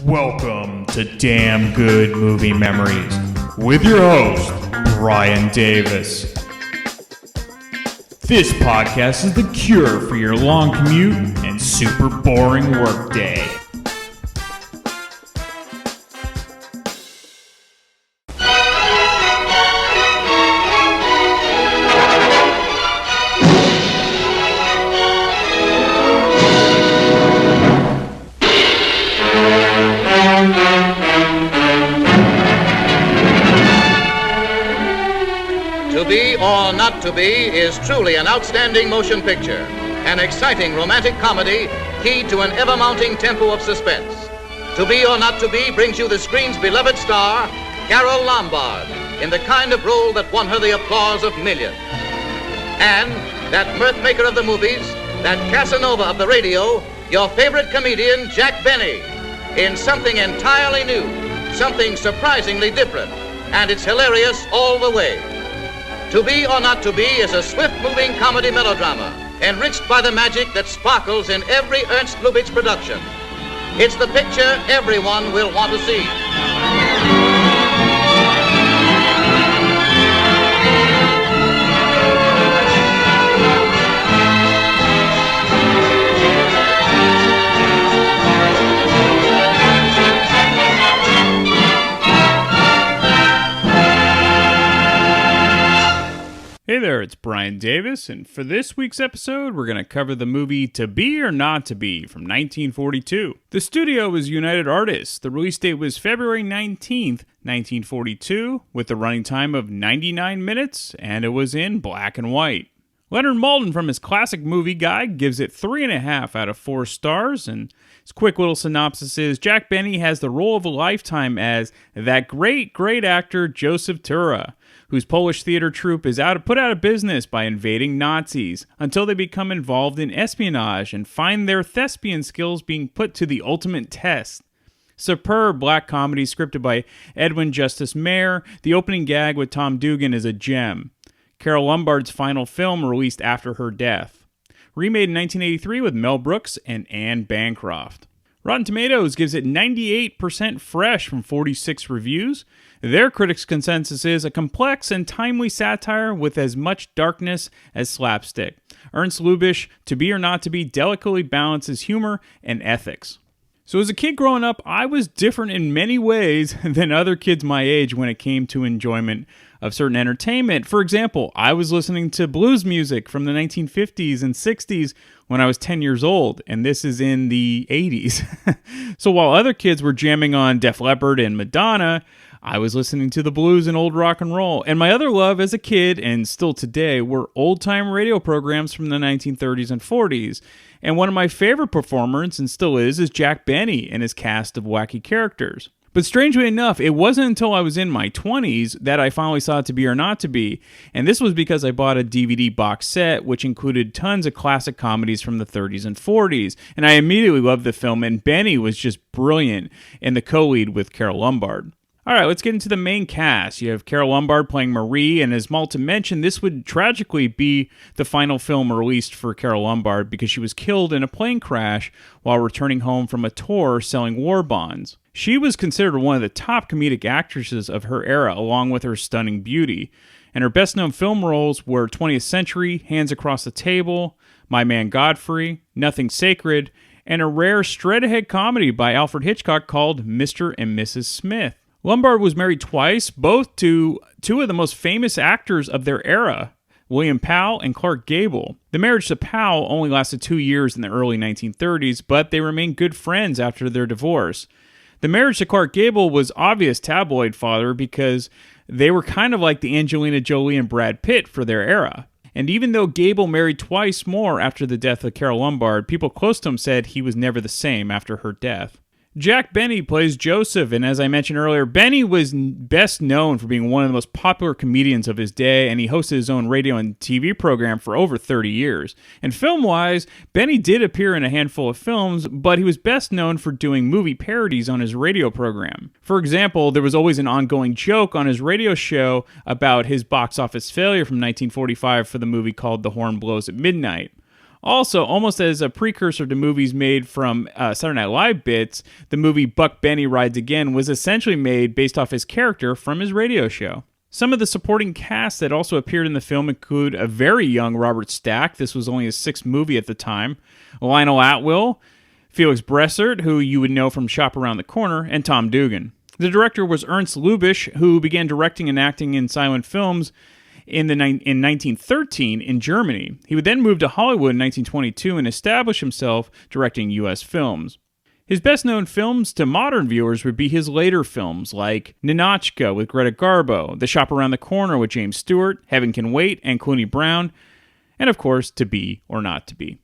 Welcome to Damn Good Movie Memories with your host, Brian Davis. This podcast is the cure for your long commute and super boring workday. Not to Be is truly an outstanding motion picture, an exciting romantic comedy keyed to an ever-mounting tempo of suspense. To Be or Not to Be brings you the screen's beloved star, Carole Lombard, in the kind of role that won her the applause of millions. And that mirth maker of the movies, that Casanova of the radio, your favorite comedian, Jack Benny, in something entirely new, something surprisingly different, and it's hilarious all the way. To Be or Not to Be is a swift-moving comedy melodrama, enriched by the magic that sparkles in every Ernst Lubitsch production. It's the picture everyone will want to see. Hey there, it's Brian Davis, and for this week's episode, we're going to cover the movie To Be or Not to Be from 1942. The studio was United Artists. The release date was February 19th, 1942, with a running time of 99 minutes, and it was in black and white. Leonard Maltin from his classic movie guide gives it 3.5 out of 4 stars, and his quick little synopsis is Jack Benny has the role of a lifetime as that great actor Joseph Tura, whose Polish theater troupe is put out of business by invading Nazis until they become involved in espionage and find their thespian skills being put to the ultimate test. Superb black comedy scripted by Edwin Justice Mayer, the opening gag with Tom Dugan is a gem. Carole Lombard's final film released after her death. Remade in 1983 with Mel Brooks and Anne Bancroft. Rotten Tomatoes gives it 98% fresh from 46 reviews. Their critics' consensus is a complex and timely satire with as much darkness as slapstick. Ernst Lubitsch, To Be or Not to Be, delicately balances humor and ethics. So as a kid growing up, I was different in many ways than other kids my age when it came to enjoyment of certain entertainment. For example, I was listening to blues music from the 1950s and 60s when I was 10 years old, and this is in the 80s. So while other kids were jamming on Def Leppard and Madonna, I was listening to the blues and old rock and roll. And my other love as a kid, and still today, were old-time radio programs from the 1930s and 40s. And one of my favorite performers, and still is Jack Benny and his cast of wacky characters. But strangely enough, it wasn't until I was in my 20s that I finally saw To Be or Not to Be, and this was because I bought a DVD box set which included tons of classic comedies from the 30s and 40s, and I immediately loved the film, and Benny was just brilliant in the co-lead with Carole Lombard. Alright, let's get into the main cast. You have Carole Lombard playing Marie, and as Maltin mentioned, this would tragically be the final film released for Carole Lombard because she was killed in a plane crash while returning home from a tour selling war bonds. She was considered one of the top comedic actresses of her era, along with her stunning beauty, and her best-known film roles were 20th Century, Hands Across the Table, My Man Godfrey, Nothing Sacred, and a rare straight-ahead comedy by Alfred Hitchcock called Mr. and Mrs. Smith. Lombard was married twice, both to two of the most famous actors of their era, William Powell and Clark Gable. The marriage to Powell only lasted 2 years in the early 1930s, but they remained good friends after their divorce. The marriage to Clark Gable was obvious tabloid fodder because they were kind of like the Angelina Jolie and Brad Pitt for their era. And even though Gable married twice more after the death of Carole Lombard, people close to him said he was never the same after her death. Jack Benny plays Joseph, and as I mentioned earlier, Benny was best known for being one of the most popular comedians of his day, and he hosted his own radio and TV program for over 30 years. And film-wise, Benny did appear in a handful of films, but he was best known for doing movie parodies on his radio program. For example, there was always an ongoing joke on his radio show about his box office failure from 1945 for the movie called The Horn Blows at Midnight. Also, almost as a precursor to movies made from Saturday Night Live bits, the movie Buck Benny Rides Again was essentially made based off his character from his radio show. Some of the supporting cast that also appeared in the film include a very young Robert Stack. This was only his 6th movie at the time. Lionel Atwill, Felix Bressert, who you would know from Shop Around the Corner, and Tom Dugan. The director was Ernst Lubitsch, who began directing and acting in silent films in 1913 in Germany. He would then move to Hollywood in 1922 and establish himself directing U.S. films. His best-known films to modern viewers would be his later films like Ninotchka with Greta Garbo, The Shop Around the Corner with James Stewart, Heaven Can Wait and Clooney Brown, and of course, To Be or Not to Be.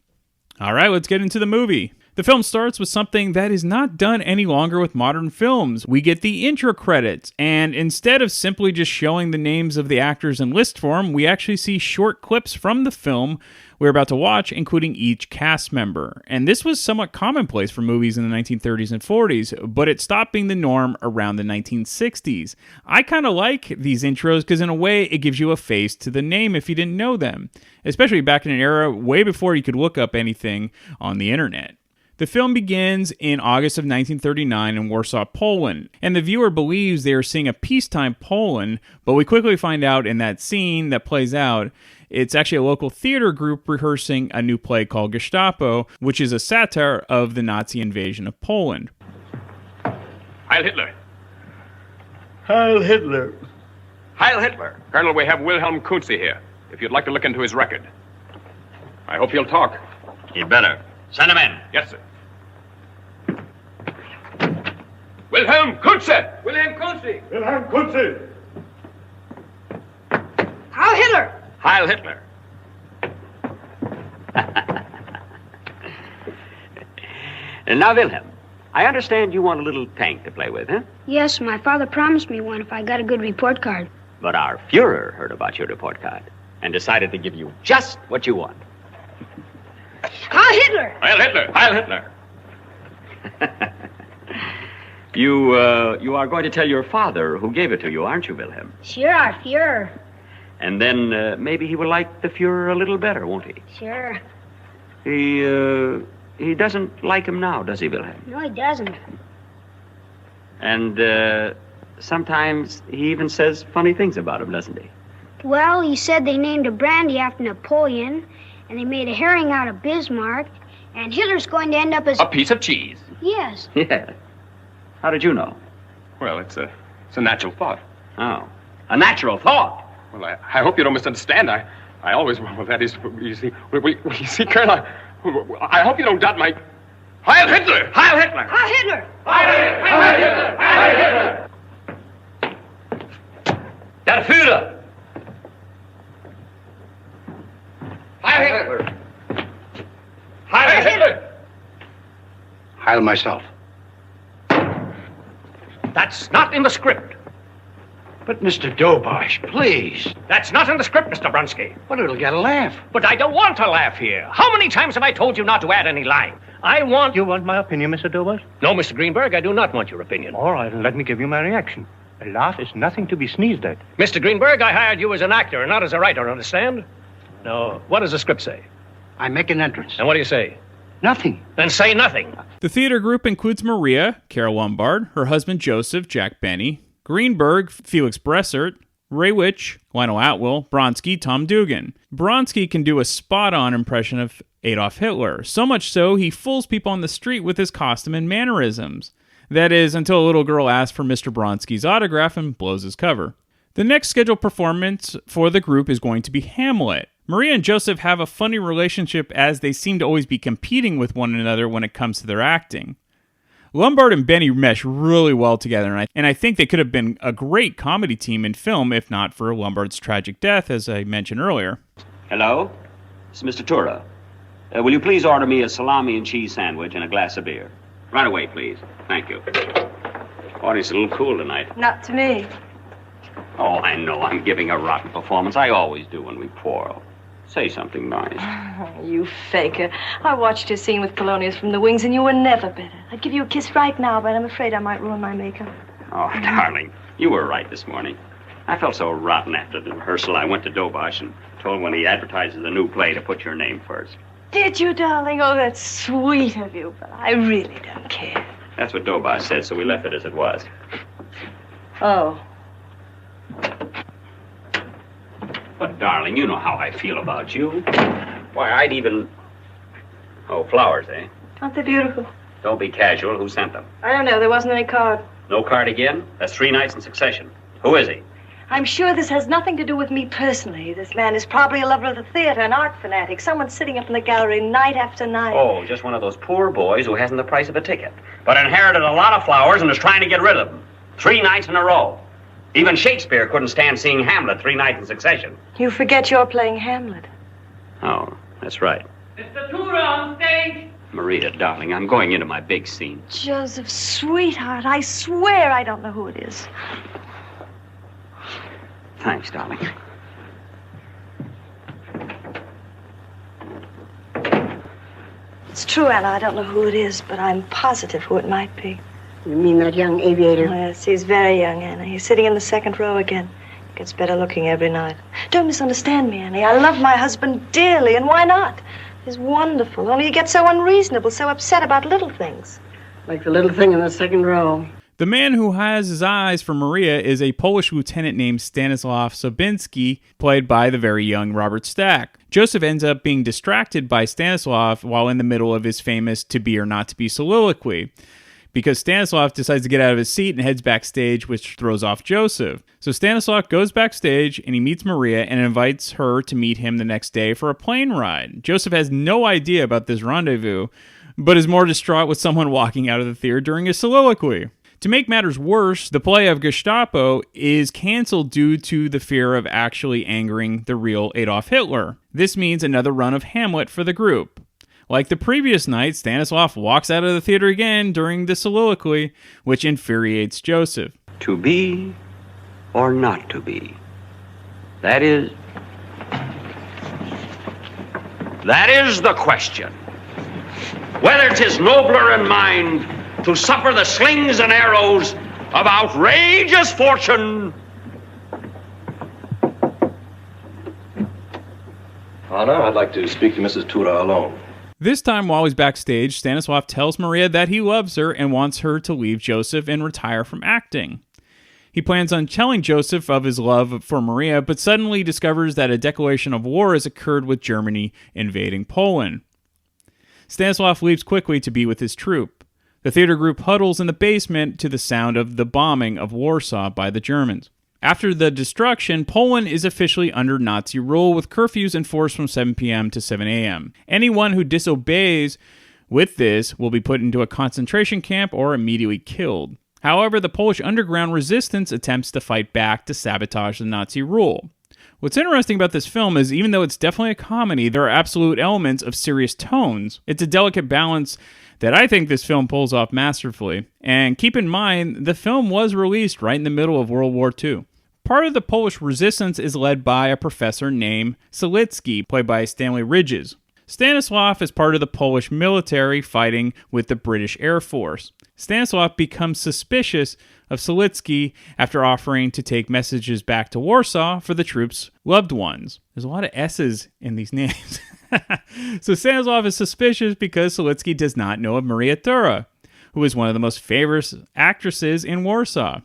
All right, let's get into the movie. The film starts with something that is not done any longer with modern films. We get the intro credits, and instead of simply just showing the names of the actors in list form, we actually see short clips from the film we're about to watch, including each cast member. And this was somewhat commonplace for movies in the 1930s and 40s, but it stopped being the norm around the 1960s. I kind of like these intros because in a way it gives you a face to the name if you didn't know them, especially back in an era way before you could look up anything on the internet. The film begins in August of 1939 in Warsaw, Poland, and the viewer believes they are seeing a peacetime Poland, but we quickly find out in that scene that plays out, it's actually a local theater group rehearsing a new play called Gestapo, which is a satire of the Nazi invasion of Poland. Heil Hitler! Heil Hitler! Heil Hitler! Colonel, we have Wilhelm Kunze here, if you'd like to look into his record. I hope he'll talk. He'd better. Send him in. Yes, sir. Wilhelm Kunze! Wilhelm Kunze! Wilhelm Kunze! Heil Hitler! Heil Hitler! And now, Wilhelm, I understand you want a little tank to play with, huh? Yes, my father promised me one if I got a good report card. But our Fuhrer heard about your report card and decided to give you just what you want. Heil Hitler! Heil Hitler! Heil Hitler! You are going to tell your father who gave it to you, aren't you, Wilhelm? Sure, our Fuhrer. And then maybe he will like the Fuhrer a little better, won't he? Sure. He doesn't like him now, does he, Wilhelm? No, he doesn't. And sometimes he even says funny things about him, doesn't he? Well, he said they named a brandy after Napoleon, and they made a herring out of Bismarck, and Hitler's going to end up as... A piece of cheese. Yes. Yeah. How did you know? Well, it's a natural thought. Oh, a natural thought. Well, I hope you don't misunderstand. I always... Well, that is... You see, Colonel, I hope you don't doubt my... Heil Hitler! Heil Hitler! Heil Hitler! Heil Hitler! Heil Hitler! Der Führer! Heil Hitler! Heil Hitler! Heil myself. That's not in the script. But, Mr. Dobosh, please. That's not in the script, Mr. Brunsky. But it'll get a laugh. But I don't want to laugh here. How many times have I told you not to add any line? I want... You want my opinion, Mr. Dobosh? No, Mr. Greenberg, I do not want your opinion. All right, let me give you my reaction. A laugh is nothing to be sneezed at. Mr. Greenberg, I hired you as an actor, not as a writer, understand? No, what does the script say? I make an entrance. And what do you say? Nothing. Then say nothing. The theater group includes Maria, Carole Lombard, her husband Joseph, Jack Benny, Greenberg, Felix Bressert, Ray Witch, Lionel Atwill, Bronski, Tom Dugan. Bronski can do a spot-on impression of Adolf Hitler, so much so he fools people on the street with his costume and mannerisms. That is, until a little girl asks for Mr. Bronski's autograph and blows his cover. The next scheduled performance for the group is going to be Hamlet. Maria and Joseph have a funny relationship as they seem to always be competing with one another when it comes to their acting. Lombard and Benny mesh really well together, and I think they could have been a great comedy team in film if not for Lombard's tragic death, as I mentioned earlier. Hello? It's Mr. Tura. Will you please order me a salami and cheese sandwich and a glass of beer? Right away, please. Thank you. Boy, it's a little cool tonight. Not to me. Oh, I know. I'm giving a rotten performance. I always do when we quarrel. Say something nice. You faker. I watched your scene with Polonius from the wings, and you were never better. I'd give you a kiss right now, but I'm afraid I might ruin my makeup. Oh, darling, you were right this morning. I felt so rotten after the rehearsal. I went to Dobosh and told him when he advertises the new play to put your name first. Did you, darling? Oh, that's sweet of you, but I really don't care. That's what Dobar said, so we left it as it was. Oh. But, darling, you know how I feel about you. Why, I'd even... Oh, flowers, eh? Aren't they beautiful? Don't be casual. Who sent them? I don't know. There wasn't any card. No card again? That's 3 nights in succession. Who is he? I'm sure this has nothing to do with me personally. This man is probably a lover of the theater, an art fanatic, someone sitting up in the gallery night after night. Oh, just one of those poor boys who hasn't the price of a ticket, but inherited a lot of flowers and is trying to get rid of them. 3 nights in a row. Even Shakespeare couldn't stand seeing Hamlet 3 nights in succession. You forget you're playing Hamlet. Oh, that's right. Mr. Tura on stage! Maria, darling, I'm going into my big scene. Joseph, sweetheart, I swear I don't know who it is. Thanks, darling. It's true, Anna, I don't know who it is, but I'm positive who it might be. You mean that young aviator? Yes, he's very young, Anna. He's sitting in the second row again. He gets better looking every night. Don't misunderstand me, Annie. I love my husband dearly, and why not? He's wonderful, only he gets so unreasonable, so upset about little things. Like the little thing in the second row. The man who has his eyes for Maria is a Polish lieutenant named Stanislaw Sobinski, played by the very young Robert Stack. Joseph ends up being distracted by Stanislav while in the middle of his famous To Be or Not to Be soliloquy, because Stanislav decides to get out of his seat and heads backstage, which throws off Joseph. So Stanislav goes backstage and he meets Maria and invites her to meet him the next day for a plane ride. Joseph has no idea about this rendezvous, but is more distraught with someone walking out of the theater during his soliloquy. To make matters worse, the play of Gestapo is canceled due to the fear of actually angering the real Adolf Hitler. This means another run of Hamlet for the group. Like the previous night, Stanislav walks out of the theater again during the soliloquy, which infuriates Joseph. To be or not to be? That is the question. Whether 'tis nobler in mind to suffer the slings and arrows of outrageous fortune. Anna, I'd like to speak to Mrs. Tura alone. This time, while he's backstage, Stanislav tells Maria that he loves her and wants her to leave Joseph and retire from acting. He plans on telling Joseph of his love for Maria, but suddenly discovers that a declaration of war has occurred with Germany invading Poland. Stanislav leaves quickly to be with his troupe. The theater group huddles in the basement to the sound of the bombing of Warsaw by the Germans. After the destruction, Poland is officially under Nazi rule with curfews enforced from 7 p.m. to 7 a.m. Anyone who disobeys with this will be put into a concentration camp or immediately killed. However, the Polish underground resistance attempts to fight back to sabotage the Nazi rule. What's interesting about this film is even though it's definitely a comedy, there are absolute elements of serious tones. It's a delicate balance that I think this film pulls off masterfully. And keep in mind, the film was released right in the middle of World War II. Part of the Polish resistance is led by a professor named Silitsky, played by Stanley Ridges. Stanislav is part of the Polish military fighting with the British Air Force. Stanislav becomes suspicious of Silitsky after offering to take messages back to Warsaw for the troops' loved ones. There's a lot of S's in these names. So Stanislav is suspicious because Silitsky does not know of Maria Tura, who is one of the most famous actresses in Warsaw.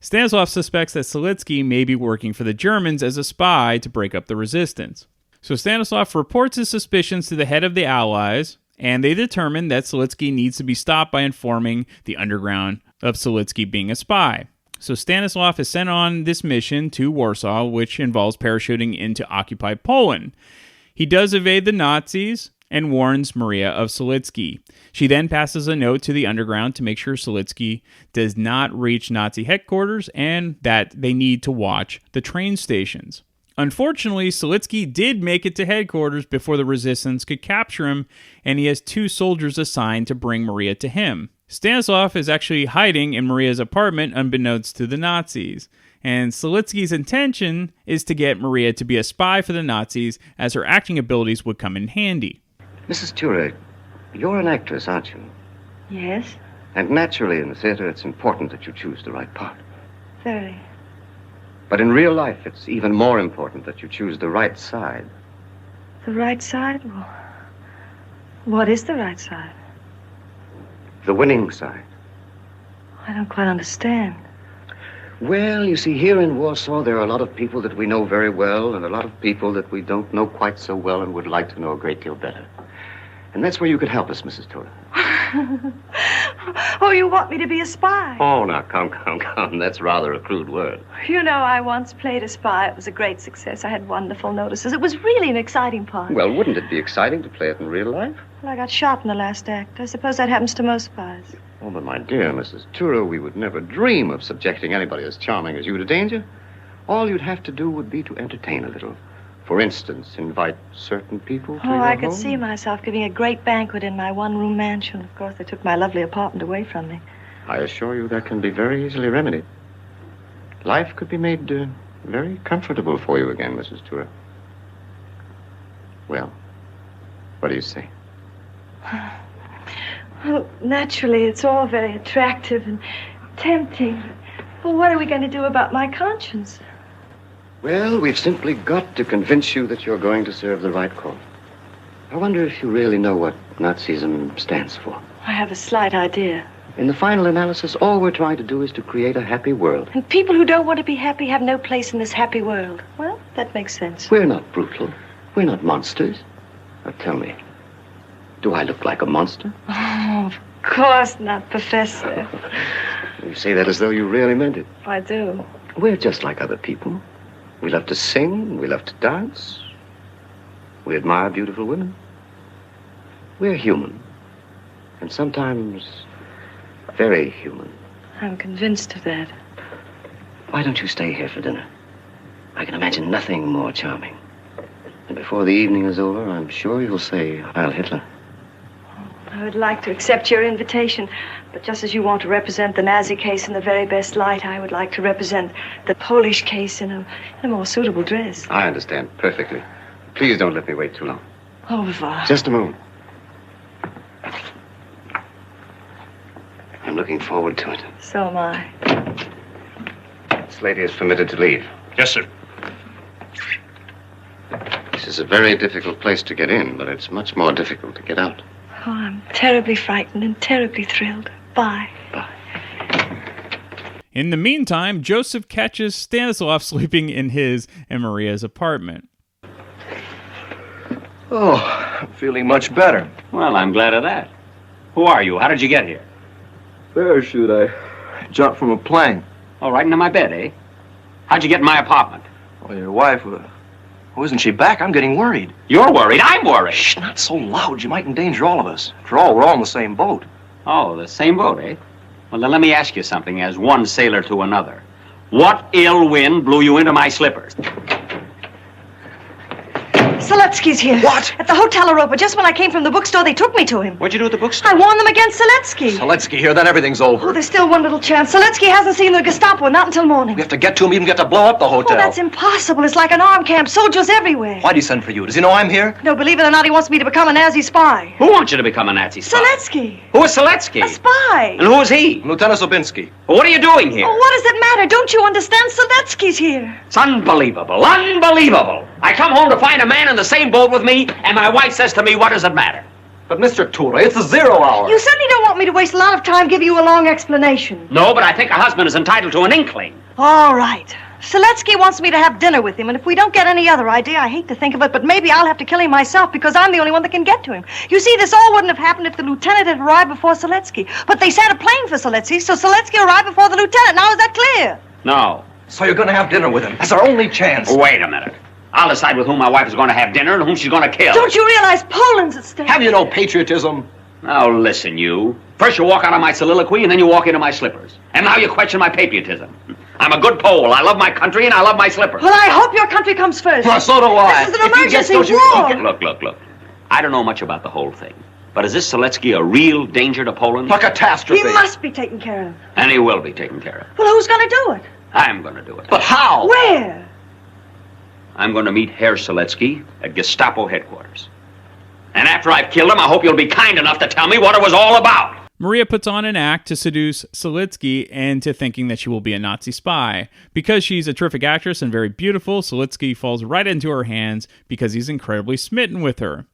Stanislav suspects that Silitsky may be working for the Germans as a spy to break up the resistance. So Stanislav reports his suspicions to the head of the Allies, and they determine that Silitsky needs to be stopped by informing the underground of Silitsky being a spy. So Stanislav is sent on this mission to Warsaw, which involves parachuting into occupied Poland. He does evade the Nazis and warns Maria of Silitsky. She then passes a note to the underground to make sure Silitsky does not reach Nazi headquarters and that they need to watch the train stations. Unfortunately, Silitsky did make it to headquarters before the resistance could capture him, and he has 2 soldiers assigned to bring Maria to him. Stanislav is actually hiding in Maria's apartment unbeknownst to the Nazis, and Silitsky's intention is to get Maria to be a spy for the Nazis, as her acting abilities would come in handy. Mrs. Tura, you're an actress, aren't you? Yes, And naturally in the theater, it's important that you choose the right part. very. But in real life, it's even more important that you choose the right side. The right side? Well, What is the right side? The winning side. I don't quite understand. Well, you see, here in Warsaw, there are a lot of people that we know very well and a lot of people that we don't know quite so well and would like to know a great deal better. And that's where you could help us, Mrs. Tura. Oh, you want me to be a spy? Oh, now, come. That's rather a crude word. You know, I once played a spy. It was a great success. I had wonderful notices. It was really an exciting part. Well, wouldn't it be exciting to play it in real life? Well, I got shot in the last act. I suppose that happens to most spies. Oh, but my dear Mrs. Tura, we would never dream of subjecting anybody as charming as you to danger. All you'd have to do would be to entertain a little. For instance, invite certain people to your I could home. see myself giving a great banquet in my one-room mansion. Of course, they took my lovely apartment away from me. I assure you that can be very easily remedied. Life could be made very comfortable for you again, Mrs. Tura. Well, what do you say? Well, naturally, it's all very attractive and tempting. But what are we going to do about my conscience? Well, we've simply got to convince you that you're going to serve the right cause. I wonder if you really know what Nazism stands for. I have a slight idea. In the final analysis, all we're trying to do is to create a happy world. And people who don't want to be happy have no place in this happy world. Well, that makes sense. We're not brutal. We're not monsters. Now tell me, do I look like a monster? Oh, of course not, Professor. You say that as though you really meant it. I do. We're just like other people. We love to sing. We love to dance. We admire beautiful women. We're human. And sometimes very human. I'm convinced of that. Why don't you stay here for dinner? I can imagine nothing more charming. And before the evening is over, I'm sure you'll say Heil Hitler. I would like to accept your invitation, but just as you want to represent the Nazi case in the very best light, I would like to represent the Polish case in a more suitable dress. I understand perfectly. Please don't let me wait too long. Au revoir. Just a moment. I'm looking forward to it. So am I. This lady is permitted to leave. Yes, sir. This is a very difficult place to get in, but it's much more difficult to get out. Oh, I'm terribly frightened and terribly thrilled. Bye. In the meantime, Joseph catches Stanislav sleeping in his and Maria's apartment. Oh, I'm feeling much better. Well, I'm glad of that. Who are you? How did you get here? Parachute, I jumped from a plane. Oh, right into my bed, eh? How'd you get in my apartment? Oh, your wife, isn't she back? I'm getting worried. You're worried. I'm worried. Shh, not so loud. You might endanger all of us. After all, we're all in the same boat. Oh, the same boat, eh? Well, then let me ask you something as one sailor to another. What ill wind blew you into my slippers? Seletsky's here. What? At the Hotel Europa. Just when I came from the bookstore, they took me to him. What'd you do at the bookstore? I warned them against Seletsky. Seletsky here, then everything's over. Oh, there's still one little chance. Seletsky hasn't seen the Gestapo, not until morning. We have to get to him, even get to blow up the hotel. Oh, that's impossible. It's like an armed camp. Soldiers everywhere. Why'd he send for you? Does he know I'm here? No, believe it or not, he wants me to become a Nazi spy. Who wants you to become a Nazi spy? Seletsky. Who is Seletsky? A spy. And who is he? Lieutenant Sobinsky. Well, what are you doing here? Oh, what does it matter? Don't you understand? Seletsky's here. It's unbelievable. Unbelievable. I come home to find a man in the same boat with me, and my wife says to me, what does it matter? But, Mr. Tura, it's the 0 hour. You certainly don't want me to waste a lot of time giving you a long explanation. No, but I think a husband is entitled to an inkling. All right. Seletsky wants me to have dinner with him, and if we don't get any other idea, I hate to think of it, but maybe I'll have to kill him myself because I'm the only one that can get to him. You see, this all wouldn't have happened if the lieutenant had arrived before Seletsky. But they sent a plane for Seletsky, so Seletsky arrived before the lieutenant. Now, is that clear? No. So you're going to have dinner with him. That's our only chance. Wait a minute. I'll decide with whom my wife is going to have dinner and whom she's going to kill. Don't you realize Poland's at stake? Have you no patriotism? Now, listen, you. First you walk out of my soliloquy, and then you walk into my slippers. And now you question my patriotism. I'm a good Pole. I love my country, and I love my slippers. Well, I hope your country comes first. Well, so do I. This is an emergency war. Look. I don't know much about the whole thing. But is this Seletsky a real danger to Poland? A catastrophe. He must be taken care of. And he will be taken care of. Well, who's going to do it? I'm going to do it. But how? Where? I'm going to meet Herr Seletsky at Gestapo headquarters. And after I've killed him, I hope you'll be kind enough to tell me what it was all about. Maria puts on an act to seduce Seletsky into thinking that she will be a Nazi spy. Because she's a terrific actress and very beautiful, Seletsky falls right into her hands because he's incredibly smitten with her.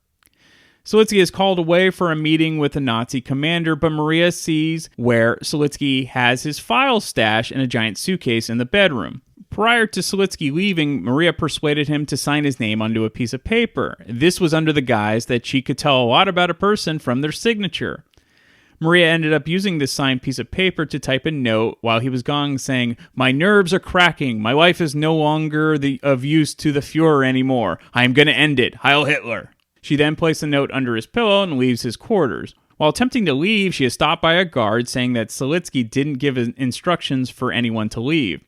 Selitsky is called away for a meeting with a Nazi commander, but Maria sees where Selitsky has his file stash in a giant suitcase in the bedroom. Prior to Selitsky leaving, Maria persuaded him to sign his name onto a piece of paper. This was under the guise that she could tell a lot about a person from their signature. Maria ended up using this signed piece of paper to type a note while he was gone saying, "My nerves are cracking. My life is no longer of use to the Fuhrer anymore. I am going to end it. Heil Hitler." She then placed the note under his pillow and leaves his quarters. While attempting to leave, she is stopped by a guard saying that Selitsky didn't give instructions for anyone to leave.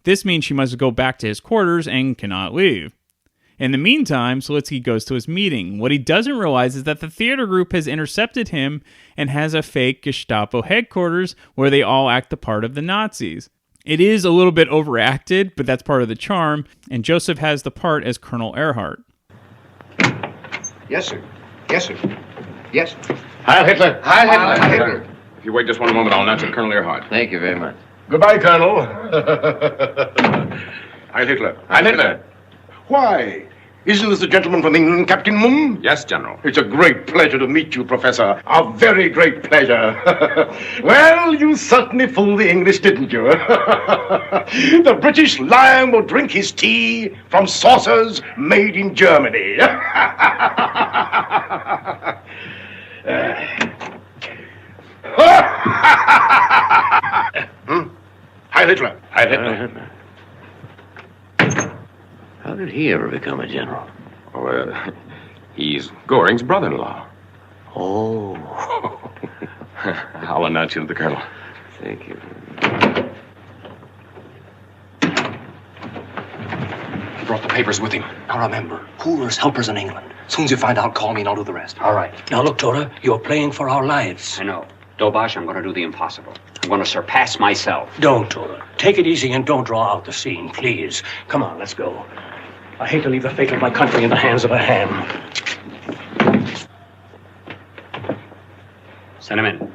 This means she must go back to his quarters and cannot leave. In the meantime, Selitsky goes to his meeting. What he doesn't realize is that the theater group has intercepted him and has a fake Gestapo headquarters where they all act the part of the Nazis. It is a little bit overacted, but that's part of the charm, and Joseph has the part as Colonel Ehrhardt. Yes, sir. Yes, sir. Yes. Heil Hitler! Heil Hitler! Heil Hitler! If you wait just one moment, I'll announce it, Colonel Ehrhardt. Thank you very much. Goodbye, Colonel. Heil Hitler. Heil Hitler. Why? Isn't this the gentleman from England, Captain Mumm? Yes, General. It's a great pleasure to meet you, Professor. A very great pleasure. Well, you certainly fooled the English, didn't you? The British lion will drink his tea from saucers made in Germany. Heil Hitler. Heil Hitler. How did he ever become a general? Oh, he's Goring's brother-in-law. Oh. I'll announce you to the Colonel. Thank you. He brought the papers with him. Now remember, Hoover's helpers in England. As soon as you find out, call me and I'll do the rest. All right. Now look, Tora, you're playing for our lives. I know. Dobosh, I'm going to do the impossible. I'm going to surpass myself. Don't, Tora. Take it easy and don't draw out the scene, please. Come on, let's go. I hate to leave the fate of my country in the hands of a ham. Send him in.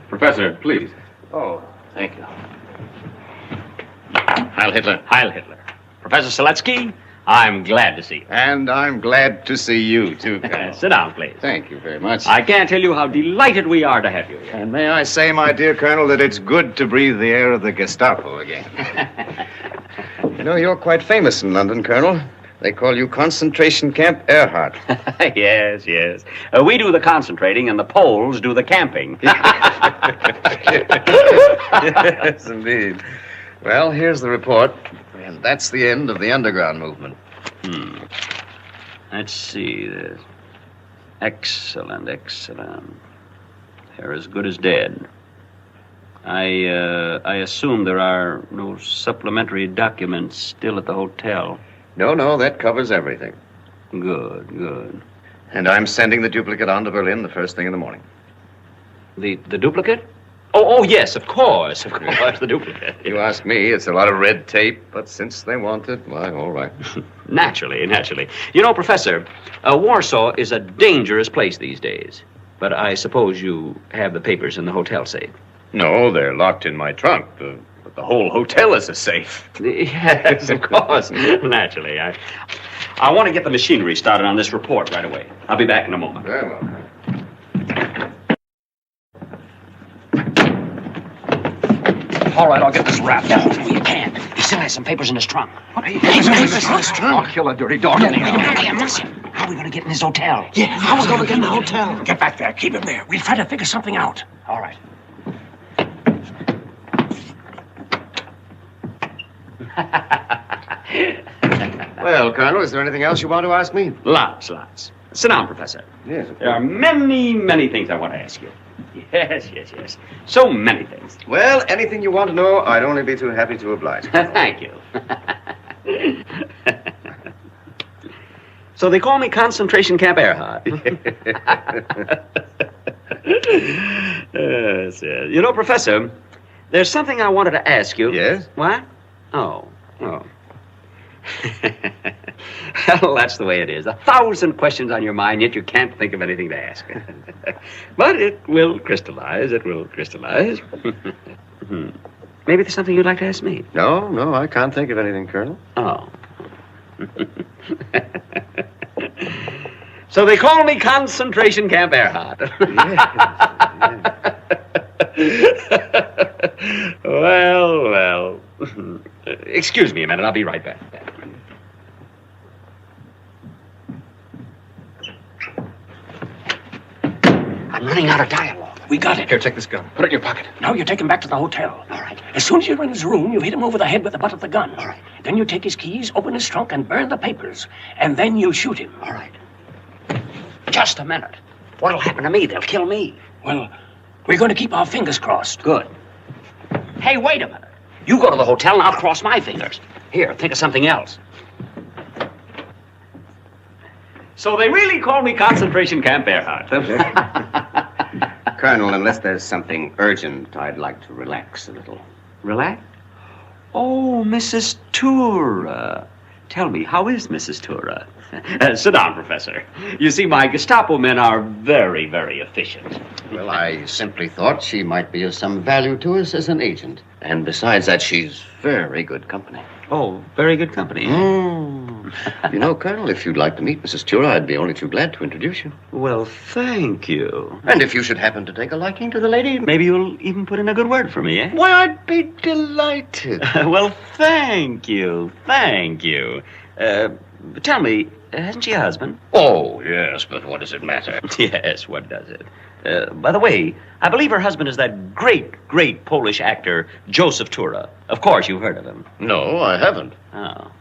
Professor, please. Oh, thank you. Heil Hitler. Heil Hitler. Professor Selitsky, I'm glad to see you. And I'm glad to see you, too, Colonel. Sit down, please. Thank you very much. I can't tell you how delighted we are to have you here. And may I say, my dear Colonel, that it's good to breathe the air of the Gestapo again. You know, you're quite famous in London, Colonel. They call you Concentration Camp Ehrhardt. Yes, yes. We do the concentrating and the Poles do the camping. Yes, indeed. Well, here's the report. And that's the end of the underground movement. Let's see this. Excellent, excellent. They're as good as dead. I assume there are no supplementary documents still at the hotel. No, that covers everything. Good, good. And I'm sending the duplicate on to Berlin the first thing in the morning. The duplicate? Oh, yes, of course, the duplicate. You ask me, it's a lot of red tape, but since they want it, why, all right. Naturally. You know, Professor, Warsaw is a dangerous place these days. But I suppose you have the papers in the hotel safe. No, they're locked in my trunk. But the whole hotel is a safe. Yes, of course. Naturally. I want to get the machinery started on this report right away. I'll be back in a moment. Very well. All right, I'll get this wrapped. No, you can't. He still has some papers in his trunk. What? Papers in his trunk? I'll kill a dirty dog. How are we going to get in his hotel? Yeah, how are we going to get in the hotel? Get back there. Keep him there. We'll try to figure something out. All right. Well, Colonel, is there anything else you want to ask me? Lots. Sit down, Professor. Yes. There are many things I want to ask you. Yes. So many things. Well, anything you want to know, I'd only be too happy to oblige. Thank you. So they call me Concentration Camp Ehrhardt. Yes. You know, Professor, there's something I wanted to ask you. Yes? What? Oh. Well, that's the way it is. 1,000 questions on your mind, yet you can't think of anything to ask. But it will crystallize. Maybe there's something you'd like to ask me. No, I can't think of anything, Colonel. Oh. So they call me Concentration Camp Earhart. Well. Excuse me a minute. I'll be right back. I'm running out of dialogue. We got it. Here, take this gun. Put it in your pocket. Now you take him back to the hotel. All right. As soon as you're in his room, you hit him over the head with the butt of the gun. All right. Then you take his keys, open his trunk, and burn the papers. And then you shoot him. All right. Just a minute. What'll happen to me? They'll kill me. Well, we're going to keep our fingers crossed. Good. Hey, wait a minute. You go to the hotel and I'll cross my fingers. Here, think of something else. So they really call me Concentration Camp Earhart. Colonel, unless there's something urgent, I'd like to relax a little. Relax? Oh, Mrs. Tura. Tell me, how is Mrs. Tura? Sit down, Professor. You see, my Gestapo men are very, very efficient. Well, I simply thought she might be of some value to us as an agent. And besides that, she's very good company. Oh, very good company. You know, Colonel, if you'd like to meet Mrs. Tura, I'd be only too glad to introduce you. Well, thank you. And if you should happen to take a liking to the lady... Maybe you'll even put in a good word for me, eh? Why, I'd be delighted. Well, thank you. Thank you. Tell me, hasn't she a husband? Oh, yes, but what does it matter? Yes, what does it? By the way, I believe her husband is that great Polish actor, Joseph Tura. Of course, you've heard of him. No, I haven't. Oh.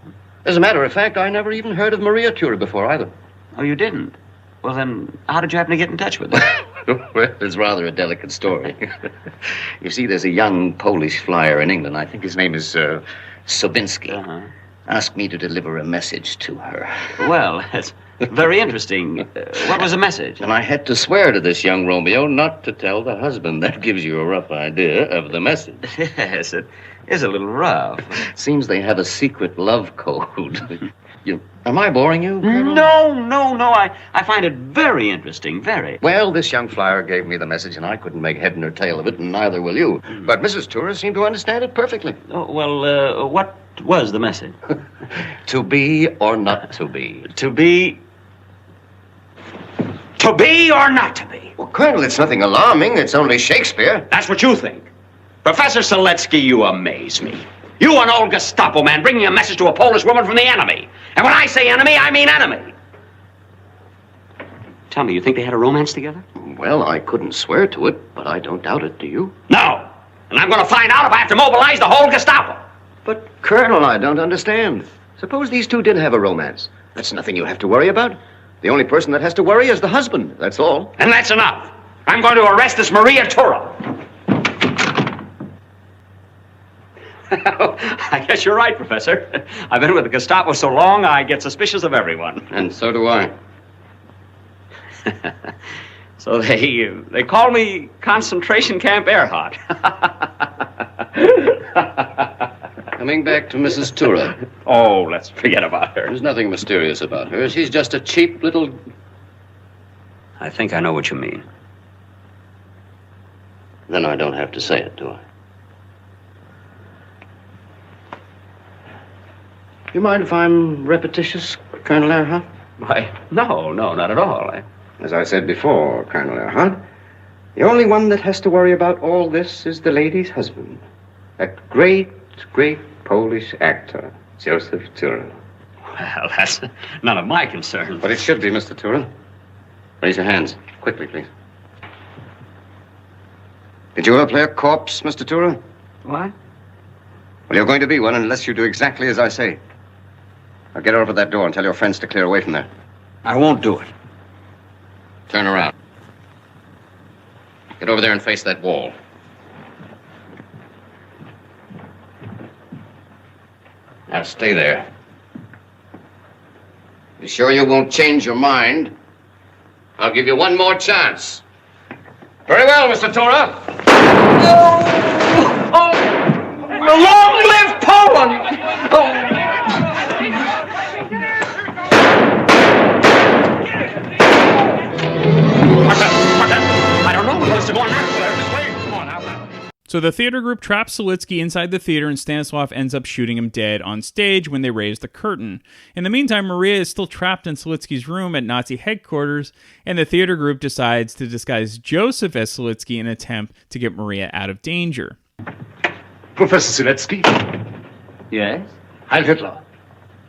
As a matter of fact, I never even heard of Maria Tura before either. Oh, you didn't? Well, then, how did you happen to get in touch with her? Well, it's rather a delicate story. You see, there's a young Polish flyer in England. I think his name is Sobinski. Uh-huh. Asked me to deliver a message to her. Well, that's very interesting. What was the message? And I had to swear to this young Romeo not to tell the husband. That gives you a rough idea of the message. Yes, it is a little rough. Seems they have a secret love code. Am I boring you, Colonel? No. I find it very interesting, very. Well, this young flyer gave me the message, and I couldn't make head nor tail of it, and neither will you. But Mrs. Tura seemed to understand it perfectly. Oh, well, what was the message? To be or not to be. To be or not to be? Well, Colonel, it's nothing alarming. It's only Shakespeare. That's what you think. Professor Seletsky, you amaze me. You, an old Gestapo man, bringing a message to a Polish woman from the enemy. And when I say enemy, I mean enemy. Tell me, you think they had a romance together? Well, I couldn't swear to it, but I don't doubt it, do you? No. And I'm going to find out if I have to mobilize the whole Gestapo. But, Colonel, I don't understand. Suppose these two did have a romance. That's nothing you have to worry about. The only person that has to worry is the husband, that's all. And that's enough. I'm going to arrest this Maria Tura. I guess you're right, Professor. I've been with the Gestapo so long, I get suspicious of everyone. And so do I. So they call me Concentration Camp Earhart. Coming back to Mrs. Tura. Oh, let's forget about her. There's nothing mysterious about her. She's just a cheap little... I think I know what you mean. Then I don't have to say it, do I? You mind if I'm repetitious, Colonel Earhart? Why, no, not at all. As I said before, Colonel Earhart, the only one that has to worry about all this is the lady's husband. That great Polish actor, Joseph Tura. Well, that's none of my concern. But it should be, Mr. Tura. Raise your hands. Quickly, please. Did you ever play a corpse, Mr. Tura? What? Well, you're going to be one unless you do exactly as I say. Now get over that door and tell your friends to clear away from there. I won't do it. Turn around. Get over there and face that wall. Now stay there. You sure you won't change your mind? I'll give you one more chance. Very well, Mr. Tura. Long live Poland! Oh. I don't know what was to go on after that. So the theater group traps Selitsky inside the theater, and Stanislav ends up shooting him dead on stage when they raise the curtain. In the meantime, Maria is still trapped in Selitsky's room at Nazi headquarters, and the theater group decides to disguise Joseph as Selitsky in an attempt to get Maria out of danger. Professor Selitsky? Yes? Heil Hitler.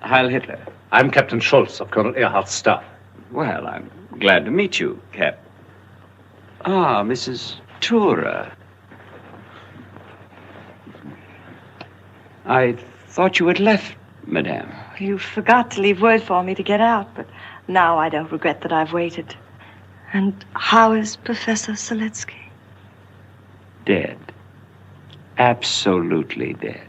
Heil Hitler. I'm Captain Schultz of Colonel Earhart's staff. Well, I'm glad to meet you, Cap. Ah, Mrs. Tura. I thought you had left, Madame. You forgot to leave word for me to get out, but now I don't regret that I've waited. And how is Professor Selitsky? Dead. Absolutely dead.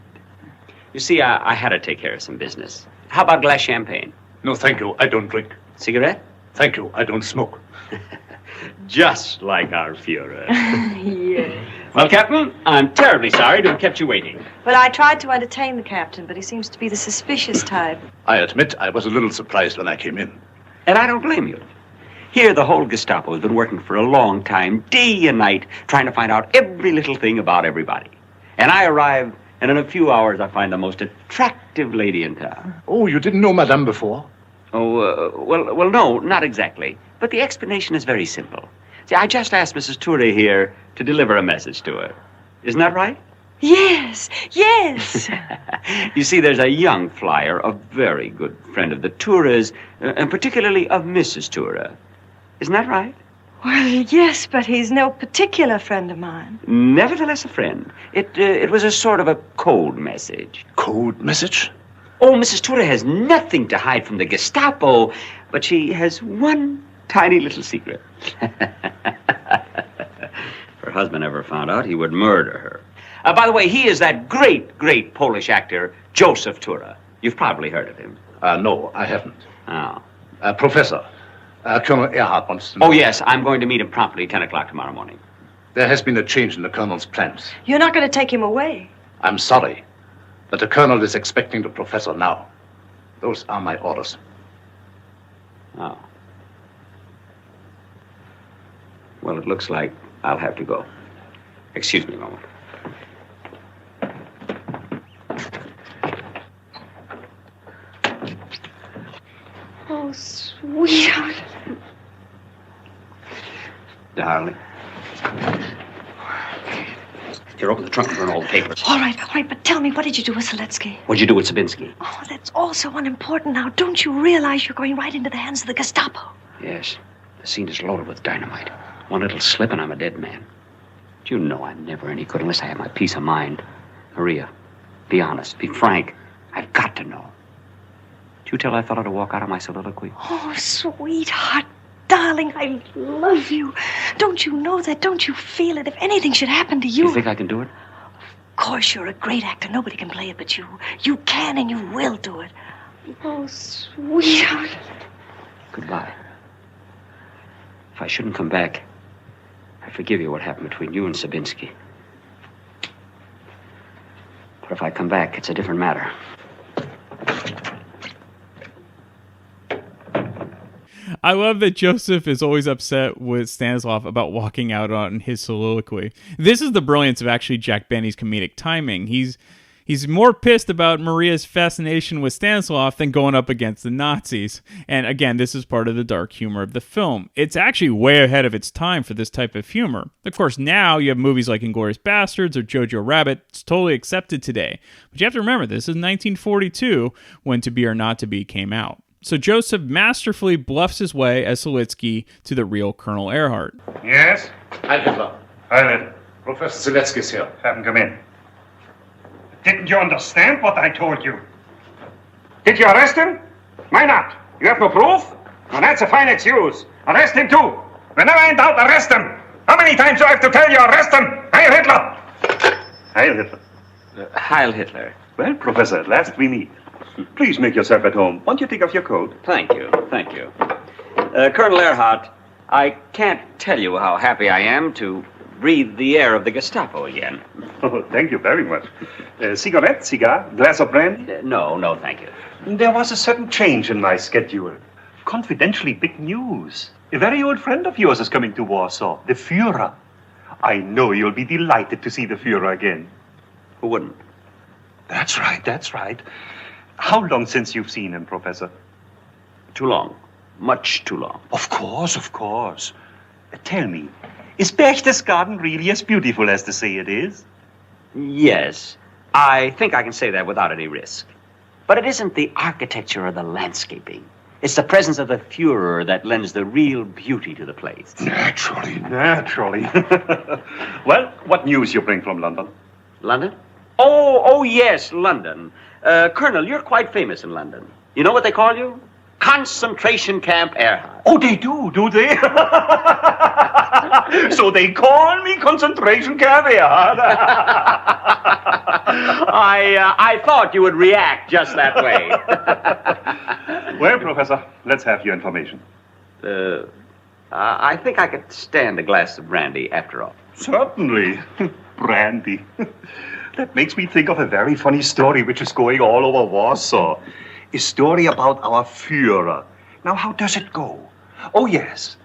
You see, I had to take care of some business. How about a glass champagne? No, thank you. I don't drink. Cigarette? Thank you. I don't smoke. Just like our Führer. Yes. Well, Captain, I'm terribly sorry to have kept you waiting. Well, I tried to entertain the captain, but he seems to be the suspicious type. I admit I was a little surprised when I came in. And I don't blame you. Here, the whole Gestapo has been working for a long time, day and night, trying to find out every little thing about everybody. And I arrive, and in a few hours, I find the most attractive lady in town. Oh, you didn't know Madame before? Oh, well, no, not exactly. But the explanation is very simple. See, I just asked Mrs. Ture here to deliver a message to her. Isn't that right? Yes, yes. You see, there's a young flyer, a very good friend of the Tures, and particularly of Mrs. Ture. Isn't that right? Well, yes, but he's no particular friend of mine. Nevertheless, a friend. It was a sort of a code message. Code message? Oh, Mrs. Ture has nothing to hide from the Gestapo, but she has one tiny little secret. If her husband ever found out, he would murder her. By the way, he is that great, great Polish actor, Joseph Tura. You've probably heard of him. No, I haven't. Oh. Professor, Colonel Earhart wants to know. Oh, yes, I'm going to meet him promptly, 10 o'clock tomorrow morning. There has been a change in the colonel's plans. You're not going to take him away. I'm sorry, but the colonel is expecting the professor now. Those are my orders. Oh. Well, it looks like I'll have to go. Excuse me a moment. Oh, sweetheart. Darling. Here, open the trunk and burn all the papers. All right, but tell me, what did you do with Selitsky? What'd you do with Sabinski? Oh, that's all so unimportant now. Don't you realize you're going right into the hands of the Gestapo? Yes. The scene is loaded with dynamite. One little slip and I'm a dead man. Do you know I'm never any good unless I have my peace of mind? Maria, be honest, be frank. I've got to know. Did you tell that fellow to walk out of my soliloquy? Oh, sweetheart, darling, I love you. Don't you know that? Don't you feel it? If anything should happen to you... You think I can do it? Of course, you're a great actor. Nobody can play it but you. You can and you will do it. Oh, sweetheart. Goodbye. If I shouldn't come back, I forgive you what happened between you and Sabinski. But if I come back, it's a different matter. I love that Joseph is always upset with Stanislav about walking out on his soliloquy. This is the brilliance of actually Jack Benny's comedic timing. He's more pissed about Maria's fascination with Stanislav than going up against the Nazis. And again, this is part of the dark humor of the film. It's actually way ahead of its time for this type of humor. Of course, now you have movies like Inglourious Bastards or Jojo Rabbit. It's totally accepted today. But you have to remember, this is 1942 when To Be or Not to Be came out. So Joseph masterfully bluffs his way as Selitsky to the real Colonel Earhart. Yes? Heil Hitler. Heil Hitler. Professor Selitsky's here. Have him come in. Didn't you understand what I told you? Did you arrest him? Why not? You have no proof? Well, that's a fine excuse. Arrest him too. Whenever in doubt, arrest him. How many times do I have to tell you arrest him? Heil Hitler! Heil Hitler. Heil Hitler. Well, Professor, at last we meet. Please make yourself at home. Won't you take off your coat? Thank you. Colonel Earhart, I can't tell you how happy I am to breathe the air of the Gestapo again. Oh, thank you very much. Cigarette, cigar, glass of brandy? No, thank you. There was a sudden change in my schedule. Confidentially, big news. A very old friend of yours is coming to Warsaw, the Führer. I know you'll be delighted to see the Führer again. Who wouldn't? That's right, that's right. How long since you've seen him, Professor? Too long. Much too long. Of course, of course. Tell me, is Berchtesgaden really as beautiful as they say it is? Yes. I think I can say that without any risk. But it isn't the architecture or the landscaping. It's the presence of the Führer that lends the real beauty to the place. Naturally, naturally. Well, what news you bring from London? London? Oh, yes, London. Colonel, you're quite famous in London. You know what they call you? Concentration Camp Erhard. Oh, they do they? So they call me Concentration Camp Erhard. I thought you would react just that way. Well, Professor, let's have your information. I think I could stand a glass of brandy after all. Certainly. Brandy. That makes me think of a very funny story which is going all over Warsaw. A story about our Führer. Now, how does it go? Oh, yes.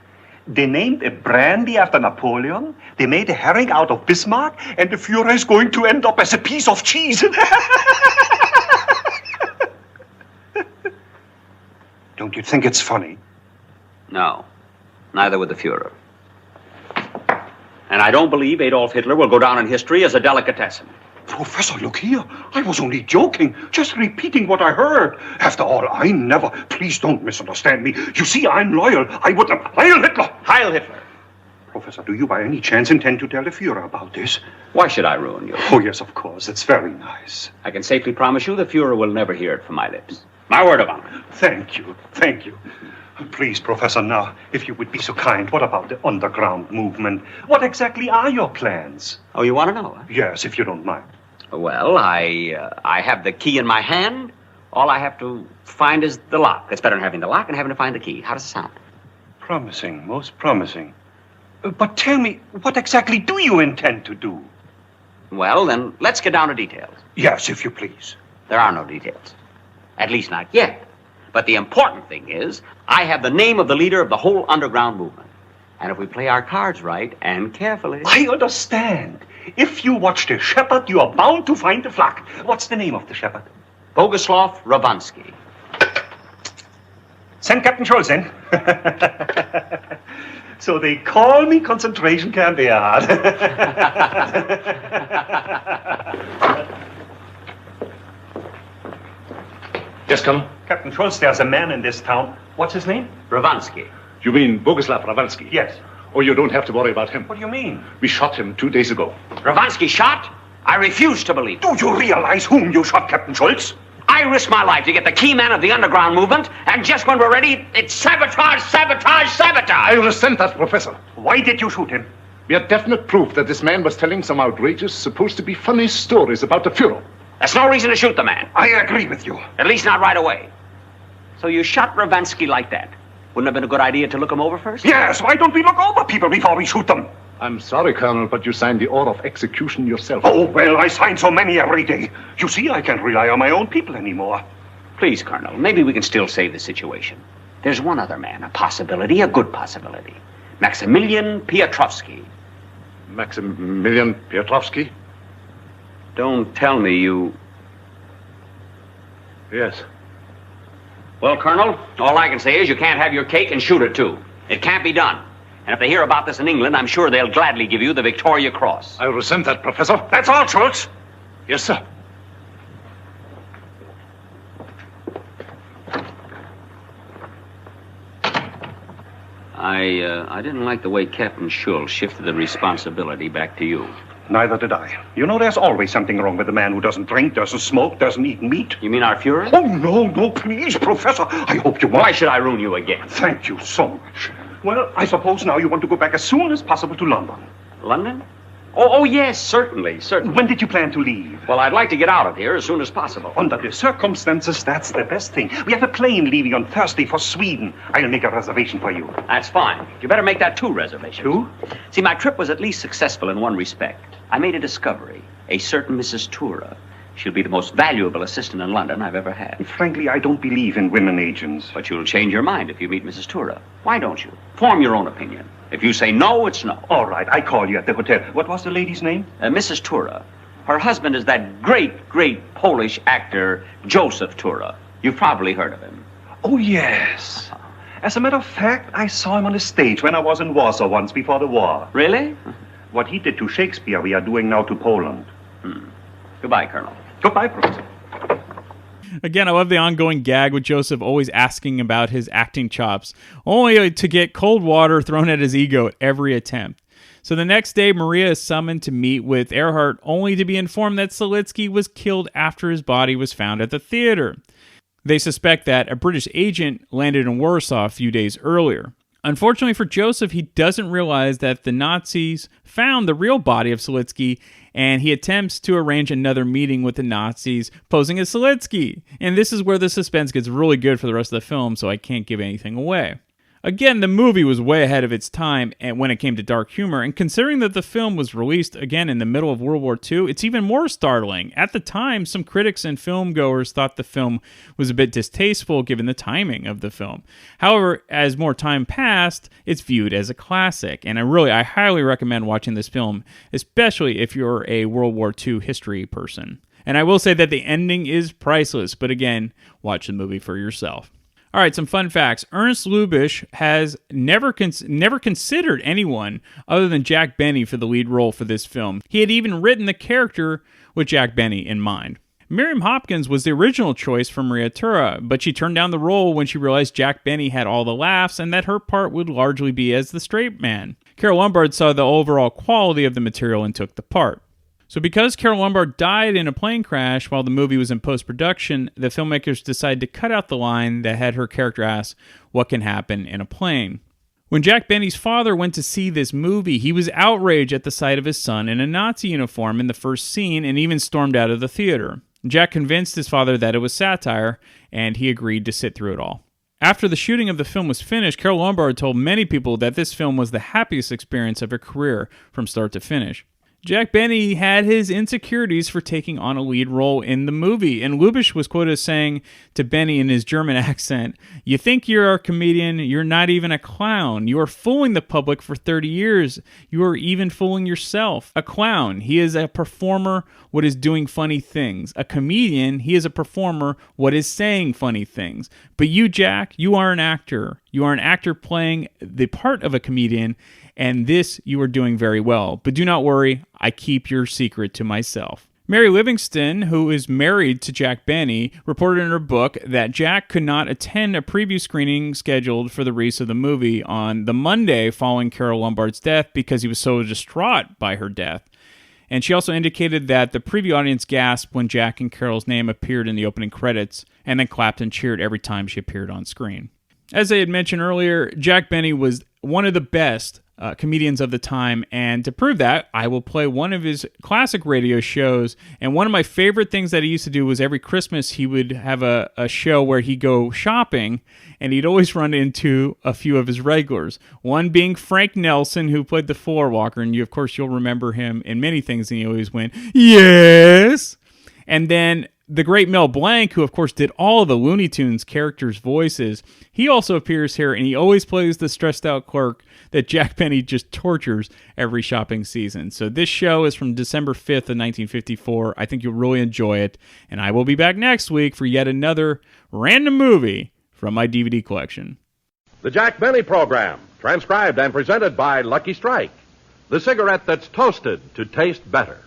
They named a brandy after Napoleon. They made a herring out of Bismarck. And the Führer is going to end up as a piece of cheese. Don't you think it's funny? No. Neither would the Führer. And I don't believe Adolf Hitler will go down in history as a delicatessen. Professor, look here. I was only joking, just repeating what I heard. After all, I never... Please don't misunderstand me. You see, I'm loyal. I wouldn't... Heil Hitler! Heil Hitler! Professor, do you by any chance intend to tell the Führer about this? Why should I ruin you? Oh, yes, of course. It's very nice. I can safely promise you the Führer will never hear it from my lips. My word of honor. Thank you. Thank you. Please, Professor, now, if you would be so kind, what about the underground movement? What exactly are your plans? Oh, you want to know? Huh? Yes, if you don't mind. Well, I have the key in my hand. All I have to find is the lock. It's better than having the lock and having to find the key. How does it sound? Promising, most promising. But tell me, what exactly do you intend to do? Well, then, let's get down to details. Yes, if you please. There are no details. At least not yet. But the important thing is, I have the name of the leader of the whole underground movement. And if we play our cards right and carefully... I understand. If you watch the shepherd, you are bound to find the flock. What's the name of the shepherd? Boguslav Ravansky. Send Captain Schultz in. So they call me Concentration Camp Erhard. Yes, Colonel? Captain Schultz, there's a man in this town. What's his name? Ravansky. You mean Boguslav Ravansky? Yes. Oh, you don't have to worry about him. What do you mean? We shot him 2 days ago. Ravansky shot? I refuse to believe. Do you realize whom you shot, Captain Schultz? I risked my life to get the key man of the underground movement, and just when we're ready, it's sabotage, sabotage, sabotage! I resent that, Professor. Why did you shoot him? We had definite proof that this man was telling some outrageous, supposed to be funny stories about the Führer. That's no reason to shoot the man. I agree with you. At least not right away. So you shot Ravansky like that. Wouldn't have been a good idea to look him over first? Yes, why don't we look over people before we shoot them? I'm sorry, Colonel, but you signed the order of execution yourself. Oh, well, I sign so many every day. You see, I can't rely on my own people anymore. Please, Colonel, maybe we can still save the situation. There's one other man, a possibility, a good possibility. Maximilian Piotrowski. Maximilian Piotrowski? Don't tell me you... Yes. Well, Colonel, all I can say is you can't have your cake and shoot it, too. It can't be done. And if they hear about this in England, I'm sure they'll gladly give you the Victoria Cross. I resent that, Professor. That's all, Schultz. Yes, sir. I didn't like the way Captain Schultz shifted the responsibility back to you. Neither did I. You know, there's always something wrong with a man who doesn't drink, doesn't smoke, doesn't eat meat. You mean our Führer? Oh, no, please, Professor. I hope you won't. Why should I ruin you again? Thank you so much. Well, I suppose now you want to go back as soon as possible to London. London? Oh, yes, certainly. When did you plan to leave? Well, I'd like to get out of here as soon as possible. Under the circumstances, that's the best thing. We have a plane leaving on Thursday for Sweden. I'll make a reservation for you. That's fine. You better make that 2 reservations. 2? See, my trip was at least successful in one respect. I made a discovery. A certain Mrs. Tura. She'll be the most valuable assistant in London I've ever had. Frankly, I don't believe in women agents. But you'll change your mind if you meet Mrs. Tura. Why don't you? Form your own opinion. If you say no, it's no. All right, I call you at the hotel. What was the lady's name? Mrs. Tura. Her husband is that great, great Polish actor, Joseph Tura. You've probably heard of him. Oh, yes. As a matter of fact, I saw him on the stage when I was in Warsaw once before the war. Really? What he did to Shakespeare, we are doing now to Poland. Goodbye, Colonel. Goodbye, Professor. Again, I love the ongoing gag with Joseph always asking about his acting chops, only to get cold water thrown at his ego at every attempt. So the next day, Maria is summoned to meet with Earhart, only to be informed that Selitsky was killed after his body was found at the theater. They suspect that a British agent landed in Warsaw a few days earlier. Unfortunately for Joseph, he doesn't realize that the Nazis found the real body of Selitsky, and he attempts to arrange another meeting with the Nazis posing as Selitsky. And this is where the suspense gets really good for the rest of the film, so I can't give anything away. Again, the movie was way ahead of its time when it came to dark humor, and considering that the film was released again in the middle of World War II, it's even more startling. At the time, some critics and filmgoers thought the film was a bit distasteful given the timing of the film. However, as more time passed, it's viewed as a classic, and I highly recommend watching this film, especially if you're a World War II history person. And I will say that the ending is priceless, but again, watch the movie for yourself. All right, some fun facts. Ernst Lubitsch has never considered anyone other than Jack Benny for the lead role for this film. He had even written the character with Jack Benny in mind. Miriam Hopkins was the original choice for Maria Tura, but she turned down the role when she realized Jack Benny had all the laughs and that her part would largely be as the straight man. Carole Lombard saw the overall quality of the material and took the part. So because Carole Lombard died in a plane crash while the movie was in post-production, the filmmakers decided to cut out the line that had her character ask, "What can happen in a plane?" When Jack Benny's father went to see this movie, he was outraged at the sight of his son in a Nazi uniform in the first scene and even stormed out of the theater. Jack convinced his father that it was satire, and he agreed to sit through it all. After the shooting of the film was finished, Carole Lombard told many people that this film was the happiest experience of her career from start to finish. Jack Benny had his insecurities for taking on a lead role in the movie, and Lubitsch was quoted as saying to Benny in his German accent, "You think you're a comedian, you're not even a clown. You are fooling the public for 30 years. You are even fooling yourself. A clown, he is a performer what is doing funny things. A comedian, he is a performer what is saying funny things. But you, Jack, you are an actor. You are an actor playing the part of a comedian, and this you are doing very well. But do not worry, I keep your secret to myself." Mary Livingston, who is married to Jack Benny, reported in her book that Jack could not attend a preview screening scheduled for the release of the movie on the Monday following Carole Lombard's death because he was so distraught by her death. And she also indicated that the preview audience gasped when Jack and Carole's name appeared in the opening credits and then clapped and cheered every time she appeared on screen. As I had mentioned earlier, Jack Benny was one of the best comedians of the time, and to prove that, I will play one of his classic radio shows. And one of my favorite things that he used to do was every Christmas he would have a show where he'd go shopping, and he'd always run into a few of his regulars. One being Frank Nelson, who played the floor walker, and of course you'll remember him in many things, and he always went, "Yes!" And then the great Mel Blanc, who of course did all the Looney Tunes characters' voices, he also appears here, and he always plays the stressed out clerk that Jack Benny just tortures every shopping season. So this show is from December 5th of 1954. I think you'll really enjoy it, and I will be back next week for yet another random movie from my DVD collection. The Jack Benny Program, transcribed and presented by Lucky Strike, the cigarette that's toasted to taste better.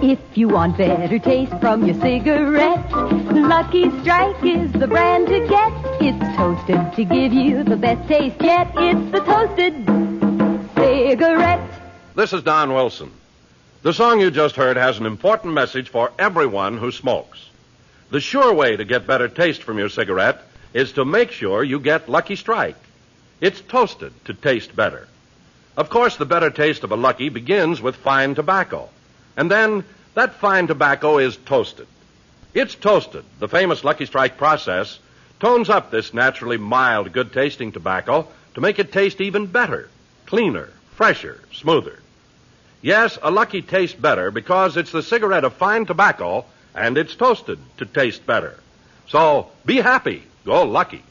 If you want better taste from your cigarette, Lucky Strike is the brand to get. It's toasted to give you the best taste yet. It's the toasted cigarette. This is Don Wilson. The song you just heard has an important message for everyone who smokes. The sure way to get better taste from your cigarette is to make sure you get Lucky Strike. It's toasted to taste better. Of course, the better taste of a Lucky begins with fine tobacco. And then that fine tobacco is toasted. It's toasted. The famous Lucky Strike process tones up this naturally mild, good-tasting tobacco to make it taste even better, cleaner, fresher, smoother. Yes, a Lucky tastes better because it's the cigarette of fine tobacco, and it's toasted to taste better. So be happy. Go Lucky.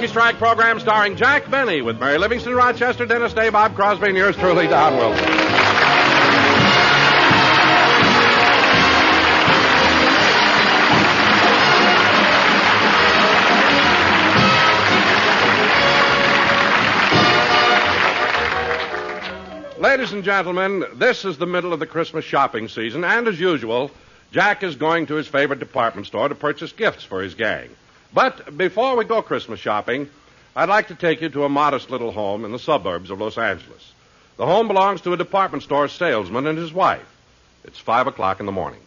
Strike program starring Jack Benny with Mary Livingston, Rochester, Dennis Day, Bob Crosby, and yours truly, Don Wilson. Ladies and gentlemen, this is the middle of the Christmas shopping season, and as usual, Jack is going to his favorite department store to purchase gifts for his gang. But before we go Christmas shopping, I'd like to take you to a modest little home in the suburbs of Los Angeles. The home belongs to a department store salesman and his wife. It's 5 o'clock in the morning.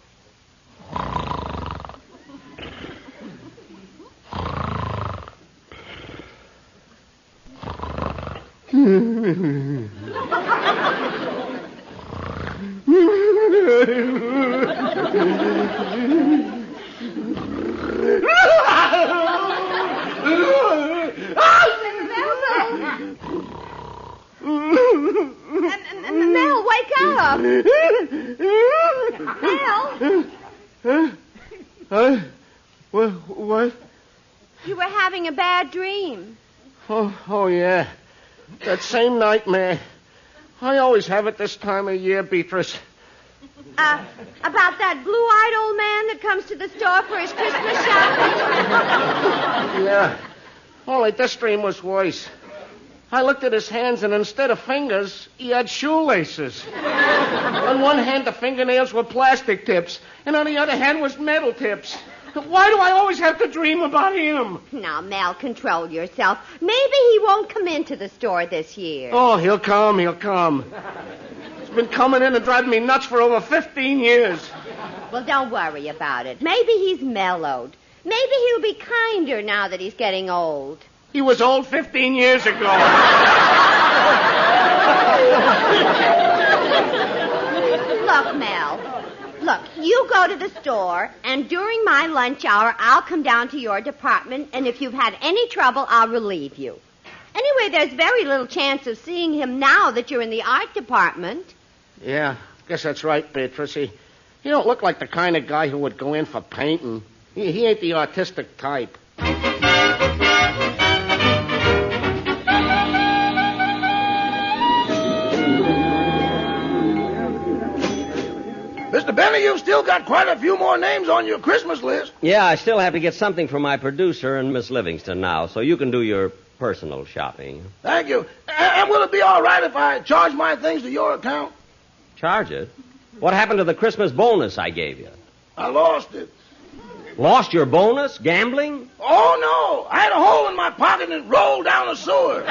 Mel, wake up! Mel? What? You were having a bad dream. Oh, yeah. That same nightmare. I always have it this time of year, Beatrice. About that blue-eyed old man that comes to the store for his Christmas shopping? Yeah. Only this dream was worse. I looked at his hands, and instead of fingers, he had shoelaces. On one hand, the fingernails were plastic tips, and on the other hand was metal tips. Why do I always have to dream about him? Now, Mel, control yourself. Maybe he won't come into the store this year. Oh, he'll come. He's been coming in and driving me nuts for over 15 years. Well, don't worry about it. Maybe he's mellowed. Maybe he'll be kinder now that he's getting old. He was old 15 years ago. Look, Mel. Look, you go to the store, and during my lunch hour, I'll come down to your department, and if you've had any trouble, I'll relieve you. Anyway, there's very little chance of seeing him now that you're in the art department. Yeah, guess that's right, Beatrice. He don't look like the kind of guy who would go in for painting. He ain't the artistic type. Mr. Benny, you've still got quite a few more names on your Christmas list. Yeah, I still have to get something from my producer and Miss Livingston now, so you can do your personal shopping. Thank you. And will it be all right if I charge my things to your account? Charge it? What happened to the Christmas bonus I gave you? I lost it. Lost your bonus? Gambling? Oh, no. I had a hole in my pocket and it rolled down a sewer.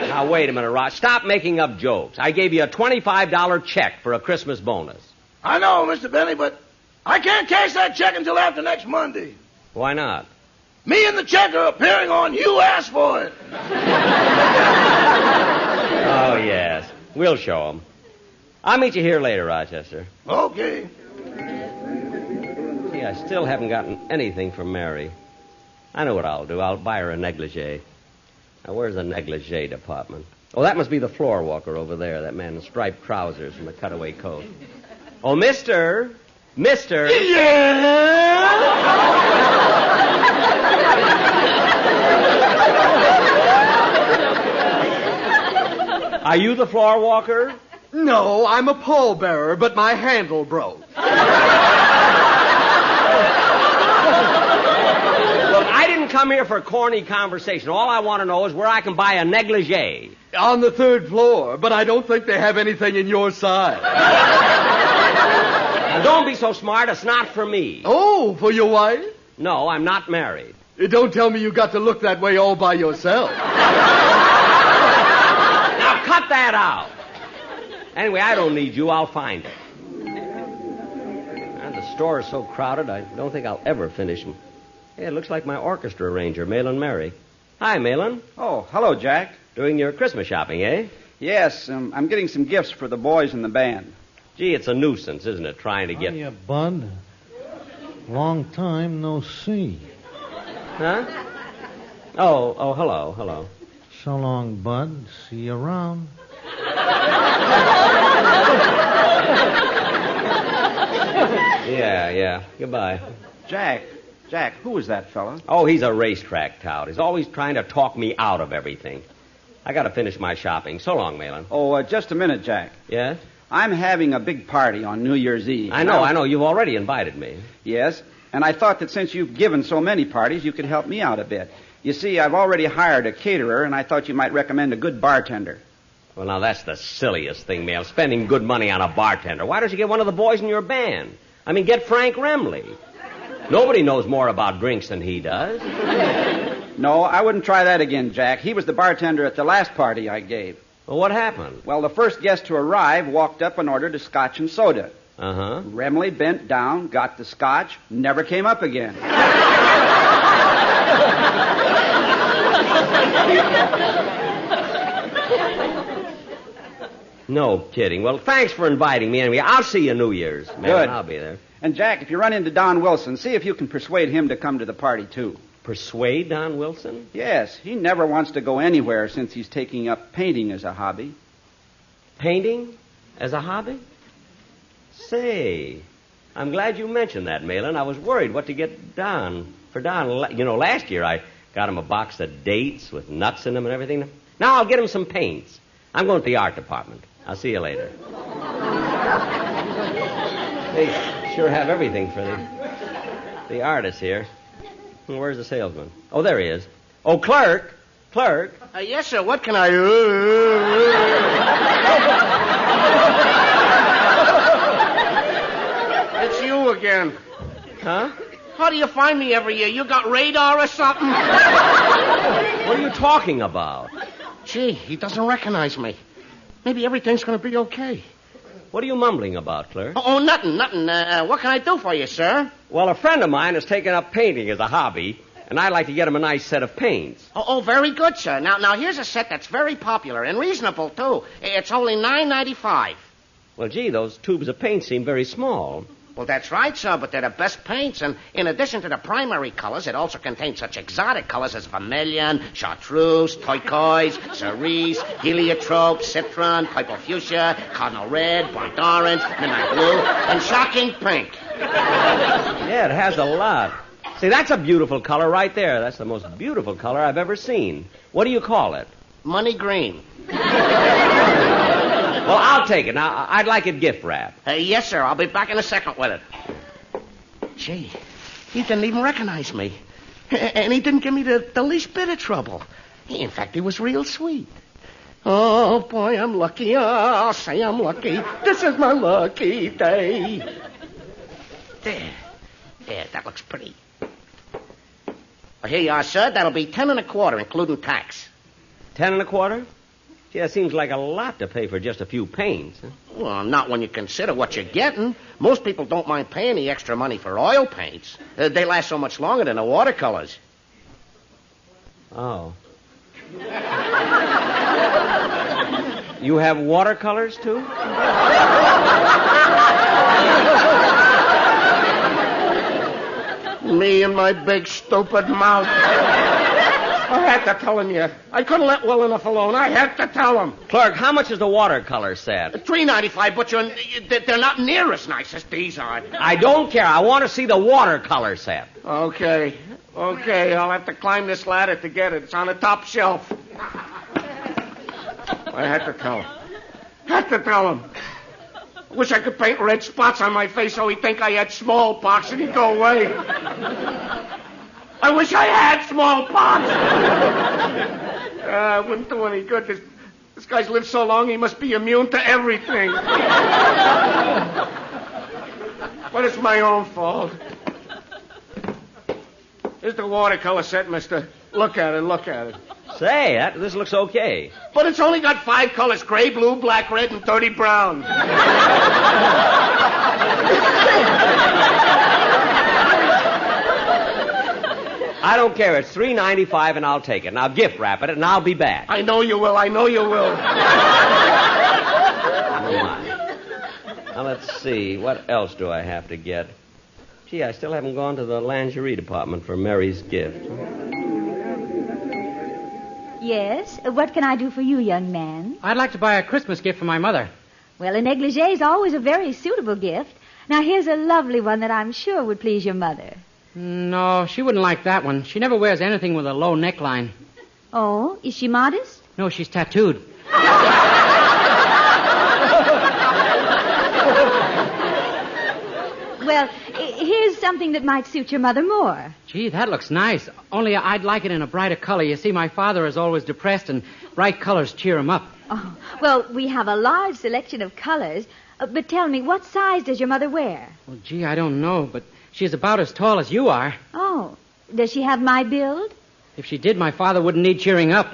Now, wait a minute, Rod. Stop making up jokes. I gave you a $25 check for a Christmas bonus. I know, Mr. Benny, but I can't cash that check until after next Monday. Why not? Me and the check are appearing on You Asked For It. Oh, yes. We'll show 'em. I'll meet you here later, Rochester. Okay. Gee, I still haven't gotten anything from Mary. I know what I'll do. I'll buy her a negligee. Now, where's the negligee department? Oh, that must be the floor walker over there, that man in striped trousers and the cutaway coat. Oh, mister! Yeah! Are you the floor walker? No, I'm a pallbearer, but my handle broke. Look, I didn't come here for corny conversation. All I want to know is where I can buy a negligee. On the 3rd floor, but I don't think they have anything in your size. Now, don't be so smart. It's not for me. Oh, for your wife? No, I'm not married. Don't tell me you got to look that way all by yourself. Now, cut that out. Anyway, I don't need you. I'll find it. And the store is so crowded, I don't think I'll ever finish them. Hey, it looks like my orchestra arranger, Malin Mary. Hi, Malin. Oh, hello, Jack. Doing your Christmas shopping, eh? Yes, I'm getting some gifts for the boys in the band. Gee, it's a nuisance, isn't it, trying to get... Hiya, Bud. Long time no see. Huh? Oh, hello. So long, Bud. See you around. Yeah. Yeah. Goodbye. Jack, who is that fella? Oh, he's a racetrack tout. He's always trying to talk me out of everything. I got to finish my shopping. So long, Malin. Oh, just a minute, Jack. Yes? I'm having a big party on New Year's Eve. I know. You've already invited me. Yes, and I thought that since you've given so many parties, you could help me out a bit. You see, I've already hired a caterer, and I thought you might recommend a good bartender. Well, now, that's the silliest thing, Mal, spending good money on a bartender. Why don't you get one of the boys in your band? I mean, get Frank Remley. Nobody knows more about drinks than he does. No, I wouldn't try that again, Jack. He was the bartender at the last party I gave. Well, what happened? Well, the first guest to arrive walked up and ordered a scotch and soda. Uh-huh. Remley bent down, got the scotch, never came up again. No kidding. Well, thanks for inviting me anyway. I'll see you New Year's. Good. I'll be there. And, Jack, if you run into Don Wilson, see if you can persuade him to come to the party, too. Persuade Don Wilson? Yes. He never wants to go anywhere since he's taking up painting as a hobby. Painting as a hobby? Say, I'm glad you mentioned that, Malin. I was worried what to get Don. For Don, you know, last year I got him a box of dates with nuts in them and everything. Now I'll get him some paints. I'm going to the art department. I'll see you later. They sure have everything for the artist here. Where's the salesman? Oh, there he is. Oh, clerk. Yes, sir. What can I do? It's you again. Huh? How do you find me every year? You got radar or something? What are you talking about? Gee, he doesn't recognize me. Maybe everything's going to be okay. What are you mumbling about, clerk? Oh, nothing. What can I do for you, sir? Well, a friend of mine has taken up painting as a hobby, and I'd like to get him a nice set of paints. Oh, very good, sir. Now here's a set that's very popular and reasonable, too. It's only $9.95. Well, gee, those tubes of paint seem very small. Well, that's right, sir, but they're the best paints, and in addition to the primary colors, it also contains such exotic colors as vermilion, chartreuse, turquoise, cerise, heliotrope, citron, purple fuchsia, cardinal red, burnt orange, midnight blue, and shocking pink. Yeah, it has a lot. See, that's a beautiful color right there. That's the most beautiful color I've ever seen. What do you call it? Money green. Well, I'll take it. Now, I'd like it gift wrapped. Yes, sir. I'll be back in a second with it. Gee, he didn't even recognize me. And he didn't give me the least bit of trouble. In fact, he was real sweet. Oh, boy, I'm lucky. I'll say I'm lucky. This is my lucky day. There, that looks pretty. Well, here you are, sir. That'll be 10 1/4, including tax. 10 1/4? Gee, that seems like a lot to pay for just a few paints. Huh? Well, not when you consider what you're getting. Most people don't mind paying the extra money for oil paints. They last so much longer than the watercolors. Oh. You have watercolors, too? Me and my big stupid mouth. I had to tell him yet. I couldn't let well enough alone. I had to tell him. Clerk, how much is the watercolor set? $3.95, but they're not near as nice as these are. I don't care. I want to see the watercolor set. Okay. I'll have to climb this ladder to get it. It's on the top shelf. I had to tell him. I wish I could paint red spots on my face so he'd think I had smallpox and he'd go away. I wish I had smallpox. It wouldn't do any good. This guy's lived so long, he must be immune to everything. But it's my own fault. Here's the watercolor set, mister. Look at it. Say, this looks okay. But it's only got 5 colors, gray, blue, black, red, and 30 brown. I don't care. It's $3.95, and I'll take it. Now gift wrap it, and I'll be back. I know you will. Come on. Now, let's see. What else do I have to get? Gee, I still haven't gone to the lingerie department for Mary's gift. Yes? What can I do for you, young man? I'd like to buy a Christmas gift for my mother. Well, a negligee is always a very suitable gift. Now, here's a lovely one that I'm sure would please your mother. No, she wouldn't like that one. She never wears anything with a low neckline. Oh, is she modest? No, she's tattooed. Well, here's something that might suit your mother more. Gee, that looks nice. Only I'd like it in a brighter color. You see, my father is always depressed, and bright colors cheer him up. Oh, well, we have a large selection of colors. But tell me, what size does your mother wear? Well, gee, I don't know, but she's about as tall as you are. Oh, does she have my build? If she did, my father wouldn't need cheering up.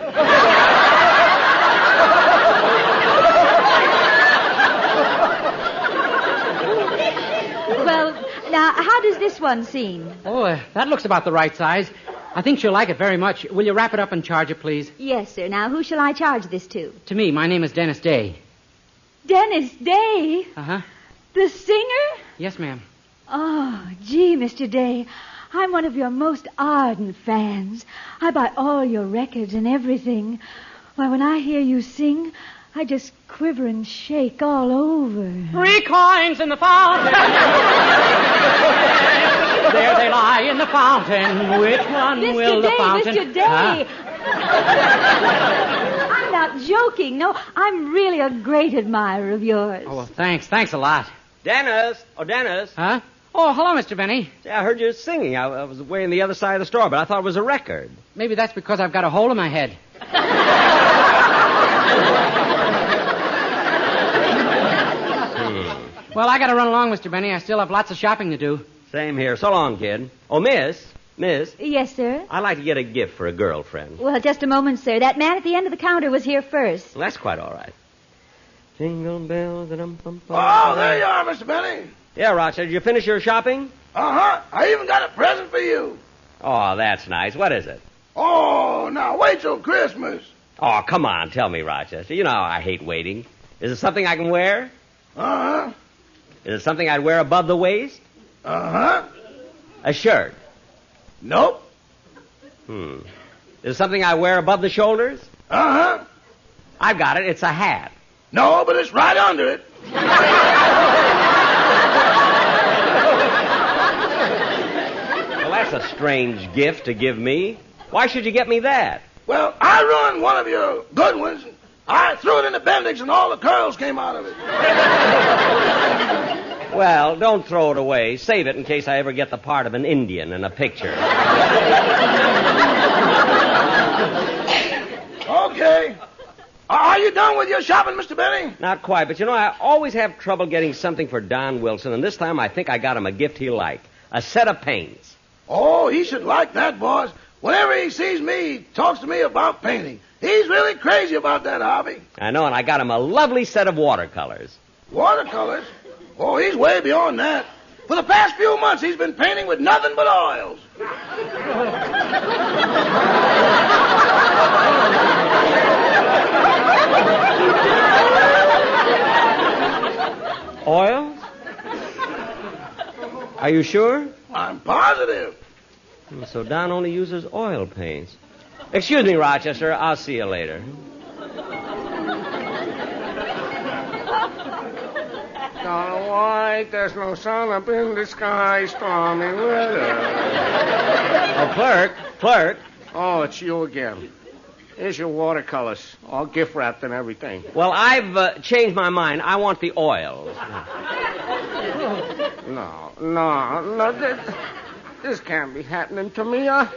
Well, now, how does this one seem? Oh, that looks about the right size. I think she'll like it very much. Will you wrap it up and charge it, please? Yes, sir. Now, who shall I charge this to? To me. My name is Dennis Day. Dennis Day? Uh-huh. The singer? Yes, ma'am. Oh, gee, Mr. Day, I'm one of your most ardent fans. I buy all your records and everything. Why, when I hear you sing, I just quiver and shake all over. 3 coins in the fountain. There they lie in the fountain. Which one will the fountain... Mr. Day! I'm not joking. No, I'm really a great admirer of yours. Oh, well, thanks. Thanks a lot. Dennis! Oh, Dennis. Huh? Oh, hello, Mr. Benny. See, I heard you singing. I was way on the other side of the store, but I thought it was a record. Maybe that's because I've got a hole in my head. Well, I got to run along, Mr. Benny. I still have lots of shopping to do. Same here. So long, kid. Oh, Miss. Yes, sir? I'd like to get a gift for a girlfriend. Well, just a moment, sir. That man at the end of the counter was here first. Well, that's quite all right. Jingle bells, Oh, there you are, Mr. Benny. Yeah, Rochester, did you finish your shopping? Uh-huh. I even got a present for you. Oh, that's nice. What is it? Oh, now wait till Christmas. Oh, come on, tell me, Rochester. You know how I hate waiting. Is it something I can wear? Uh-huh. Is it something I'd wear above the waist? Uh-huh. A shirt? Nope. Is it something I wear above the shoulders? Uh-huh. I've got it. It's a hat. No, but it's right under it. Well, that's a strange gift to give me. Why should you get me that? Well, I ruined one of your good ones. I threw it in the Bendix and all the curls came out of it. Well, don't throw it away. Save it in case I ever get the part of an Indian in a picture. Okay. Are you done with your shopping, Mr. Benny? Not quite, but you know, I always have trouble getting something for Don Wilson, and this time I think I got him a gift he'll like. A set of paints. Oh, he should like that, boss. Whenever he sees me, he talks to me about painting. He's really crazy about that hobby. I know, and I got him a lovely set of watercolors. Watercolors? Oh, he's way beyond that. For the past few months, he's been painting with nothing but oils. Oils? Are you sure? I'm positive. So Don only uses oil paints. Excuse me, Rochester. I'll see you later. All right, there's no sun up in the sky, stormy weather. Oh, clerk. Oh, it's you again. Here's your watercolors, all gift wrapped and everything. Well, I've changed my mind. I want the oils. No, this can't be happening to me. I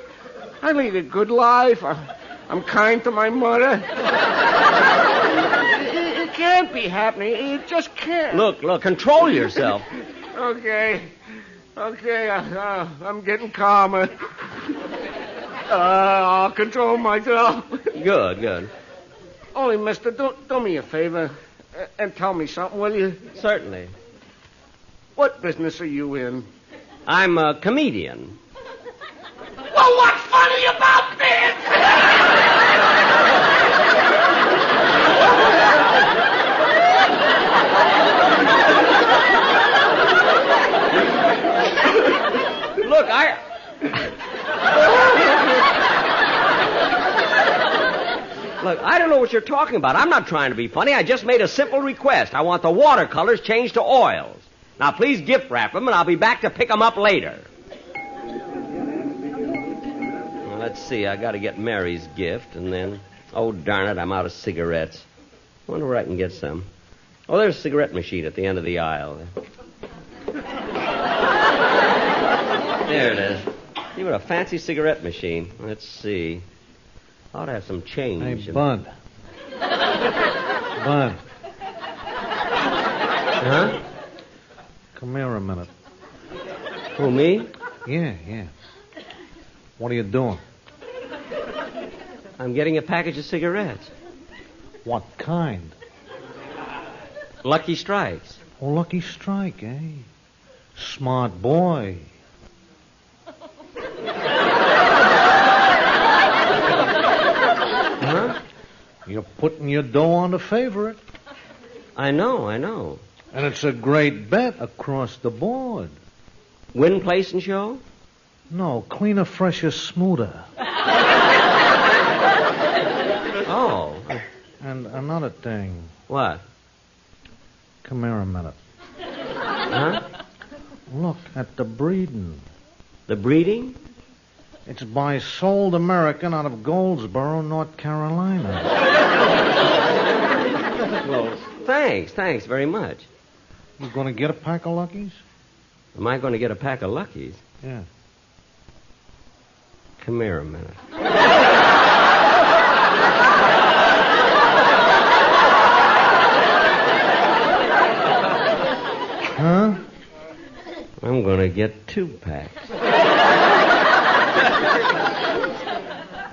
lead a good life. I'm kind to my mother. It can't be happening. It just can't. Look, control yourself. Okay, I'm getting calmer. I'll control myself. Good. Only, mister, do me a favor and tell me something, will you? Certainly. What business are you in? I'm a comedian. Well, what's funny about this? Look, Look, I don't know what you're talking about. I'm not trying to be funny. I just made a simple request. I want the watercolors changed to oils. Now, please gift wrap them, and I'll be back to pick them up later. Well, let's see. I got to get Mary's gift, and then... Oh, darn it, I'm out of cigarettes. I wonder where I can get some. Oh, there's a cigarette machine at the end of the aisle. There it is. See, what a fancy cigarette machine. Let's see. I ought to have some change. Hey, Bud. Bud. Huh? Come here a minute. Who, me? Yeah. What are you doing? I'm getting a package of cigarettes. What kind? Lucky Strikes. Oh, Lucky Strike, eh? Smart boy. Huh? You're putting your dough on the favorite. I know. And it's a great bet across the board. Win, place, and show? No, cleaner, fresher, smoother. Oh. And another thing. What? Come here a minute. Huh? Look at the breeding. The breeding? It's by Sold American out of Goldsboro, North Carolina. Well, thanks very much. You going to get a pack of Luckies? Am I going to get a pack of Luckies? Yeah. Come here a minute. Huh? I'm going to get 2 packs.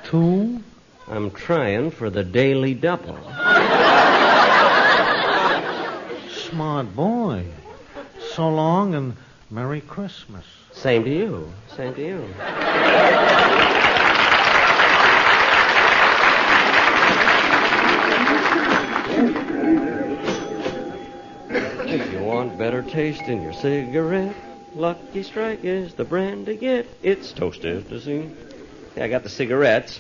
2? I'm trying for the daily double. Smart boy. So long and Merry Christmas. Same to you. If you want better taste in your cigarette, Lucky Strike is the brand to get. It's toasted to see. Yeah, I got the cigarettes.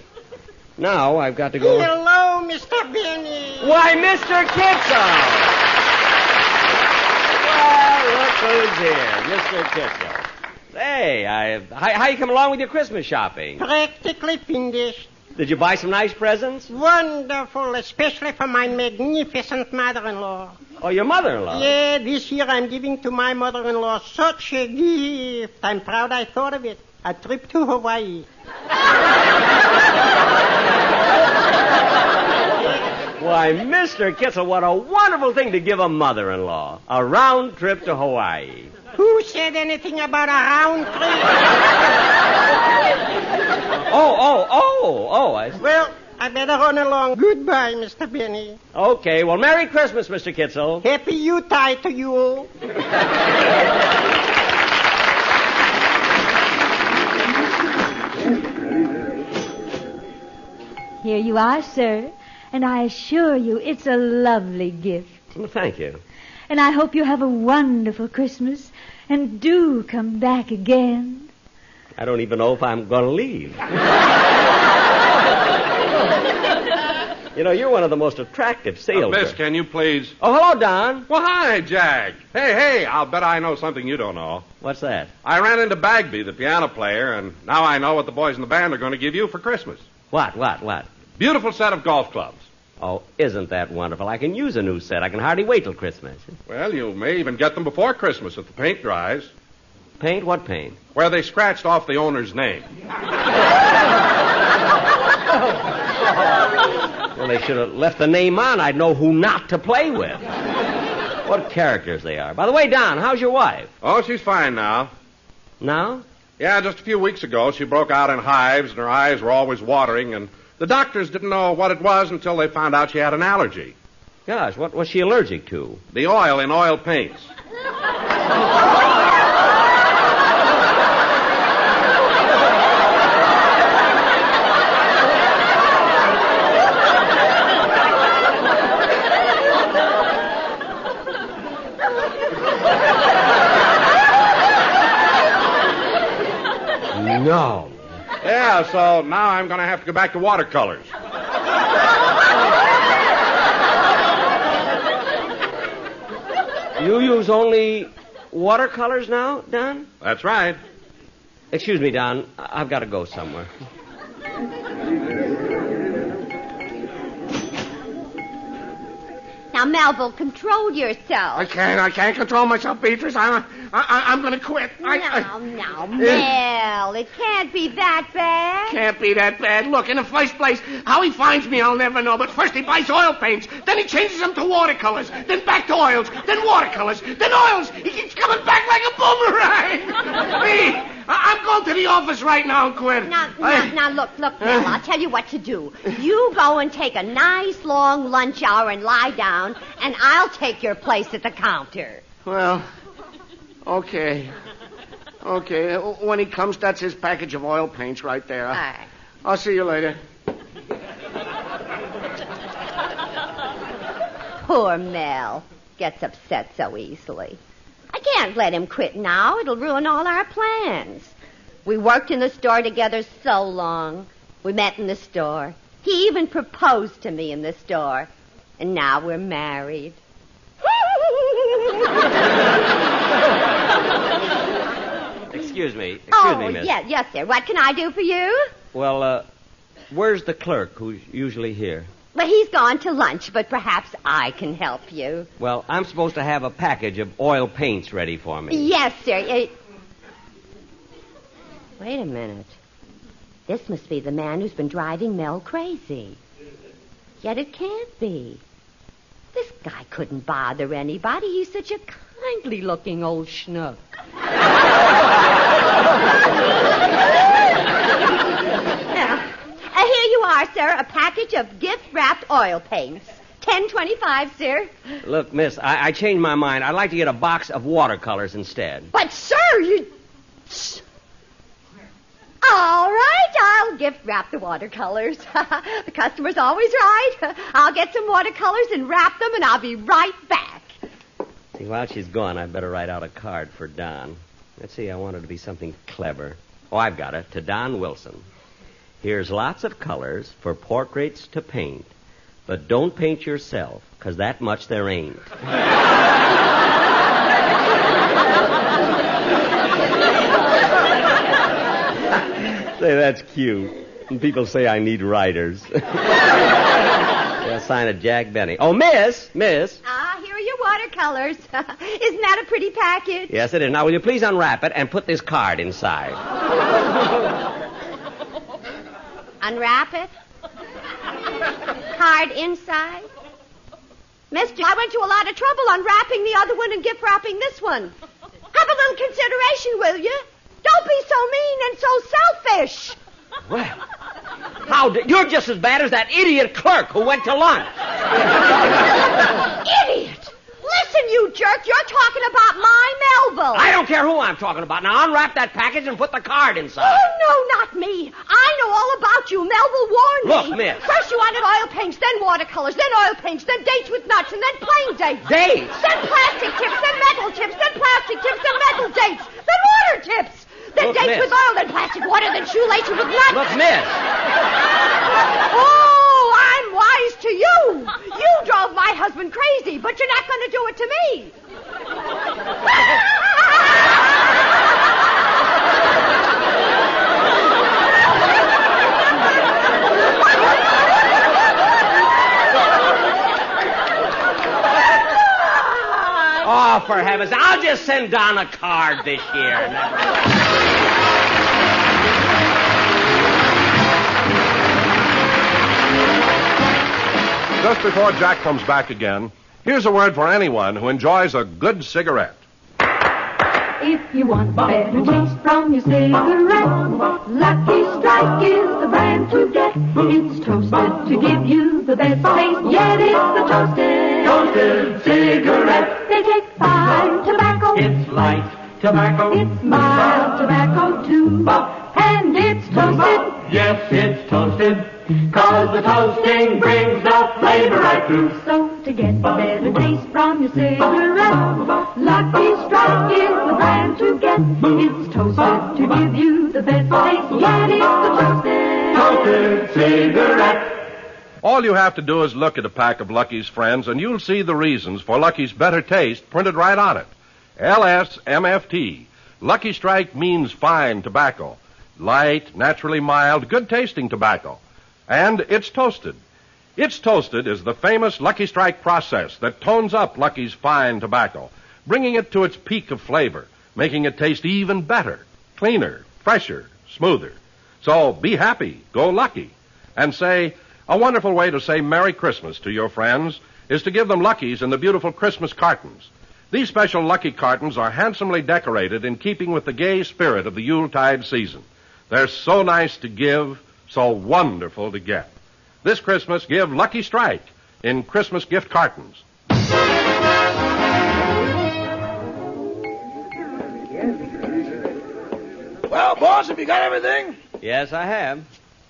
Now I've got to go... Hello, Mr. Benny. Why, Mr. Kitzel! Well, look who's here, Mr. Kitzel. Hey, how you come along with your Christmas shopping? Practically finished. Did you buy some nice presents? Wonderful, especially for my magnificent mother-in-law. Oh, your mother-in-law? Yeah, this year I'm giving to my mother-in-law such a gift. I'm proud I thought of it. A trip to Hawaii. Why, Mr. Kitzel, what a wonderful thing to give a mother-in-law. A round trip to Hawaii. Who said anything about a round trip? Well, I better run along. Goodbye, Mr. Benny. Okay, well, Merry Christmas, Mr. Kitzel. Happy Yuletide to you. Here you are, sir. And I assure you it's a lovely gift. Well, thank you. And I hope you have a wonderful Christmas. And do come back again. I don't even know if I'm going to leave. You know, you're one of the most attractive salesmen. Miss, can you please... Oh, hello, Don. Well, hi, Jack. Hey, I'll bet I know something you don't know. What's that? I ran into Bagby, the piano player, and now I know what the boys in the band are going to give you for Christmas. What? Beautiful set of golf clubs. Oh, isn't that wonderful? I can use a new set. I can hardly wait till Christmas. Well, you may even get them before Christmas if the paint dries. Paint? What paint? Where they scratched off the owner's name. Well, they should have left the name on. I'd know who not to play with. What characters they are. By the way, Don, how's your wife? Oh, she's fine now. Now? Yeah, just a few weeks ago, she broke out in hives, and her eyes were always watering, and the doctors didn't know what it was until they found out she had an allergy. Gosh, what was she allergic to? The oil in oil paints. No. Yeah, so now I'm going to have to go back to watercolors. You use only Watercolors now, Don? That's right. Excuse me, Don. I've got to go somewhere. Now, Melville, control yourself. I can't control myself, Beatrice. I'm going to quit. Now, Mel, it can't be that bad. Can't be that bad. Look, in the first place, how he finds me, I'll never know. But first he buys oil paints, then he changes them to watercolors, then back to oils, then watercolors, then oils. He keeps coming back like a boomerang. Me, I'm going to the office right now and quit. Now, look, Mel, I'll tell you what to do. You go and take a nice long lunch hour and lie down, and I'll take your place at the counter. Well, okay. When he comes, that's his package of oil paints right there. All right. I'll see you later. Poor Mel. Gets upset so easily. I can't let him quit now. It'll ruin all our plans. We worked in the store together so long. We met in the store. He even proposed to me in the store. And now we're married. Excuse me, miss. Yes, sir. What can I do for you? Well, where's the clerk who's usually here? Well, he's gone to lunch, but perhaps I can help you. Well, I'm supposed to have a package of oil paints ready for me. Yes, sir. Wait a minute. This must be the man who's been driving Mel crazy. Yet it can't be. This guy couldn't bother anybody. He's such a kindly-looking old schnook. Here you are, sir. A package of gift-wrapped oil paints. $10.25, sir. Look, miss, I changed my mind. I'd like to get a box of watercolors instead. But, sir, you... All right, I'll gift-wrap the watercolors. The customer's always right. I'll get some watercolors and wrap them, and I'll be right back. See, while she's gone, I'd better write out a card for Don. Let's see, I want it to be something clever. Oh, I've got it. To Don Wilson. Here's lots of colors for portraits to paint. But don't paint yourself, 'cause that much there ain't. Say, that's cute. And people say I need writers. I'll sign it Jack Benny. Oh, miss. Here are your watercolors. Isn't that a pretty package? Yes, it is. Now, will you please unwrap it and put this card inside? Unwrap it? Card inside? Mister, I went to a lot of trouble unwrapping the other one and gift wrapping this one. Have a little consideration, will you? Don't be so mean and so selfish. Well, you're just as bad as that idiot clerk who went to lunch. Idiot! Listen, you jerk, you're talking about my Melville. I don't care who I'm talking about. Now unwrap that package and put the card inside. Oh, no, not me. I know all about you. Melville warned me. Look, miss. First you wanted oil paints, then watercolors, then oil paints, then dates with nuts, and then plain dates. Dates? Then plastic tips, then metal tips, then plastic tips, then metal dates, then water tips. Then Look, dates miss. with oil, then plastic water, then shoelaces with nuts. Look, miss. Oh, I'm wise to you. You drove my husband crazy, but you're not going to do it to me. Oh, for heaven's sake, I'll just send Don a card this year. Just before Jack comes back again, here's a word for anyone who enjoys a good cigarette. If you want better taste from your cigarette, Lucky Strike is the brand to get. It's toasted to give you the best taste, yet it's the toasted cigarette. They take fine tobacco. It's light tobacco. It's mild tobacco too. And it's toasted. Yes, it's toasted, 'cause the toasting brings the flavor right through. So to get better taste from your cigarette, Lucky Strike is the brand to get. It's toasted to give you the best taste, yet it's the toasted cigarette. All you have to do is look at a pack of Lucky's Friends, and you'll see the reasons for Lucky's better taste printed right on it. LSMFT. Lucky Strike means fine tobacco. Light, naturally mild, good-tasting tobacco. And it's toasted. It's Toasted is the famous Lucky Strike process that tones up Lucky's fine tobacco, bringing it to its peak of flavor, making it taste even better, cleaner, fresher, smoother. So be happy, go lucky, and say, a wonderful way to say Merry Christmas to your friends is to give them Luckies in the beautiful Christmas cartons. These special Lucky cartons are handsomely decorated in keeping with the gay spirit of the Yuletide season. They're so nice to give, so wonderful to get. This Christmas, give Lucky Strike in Christmas gift cartons. Well, boss, have you got everything? Yes, I have.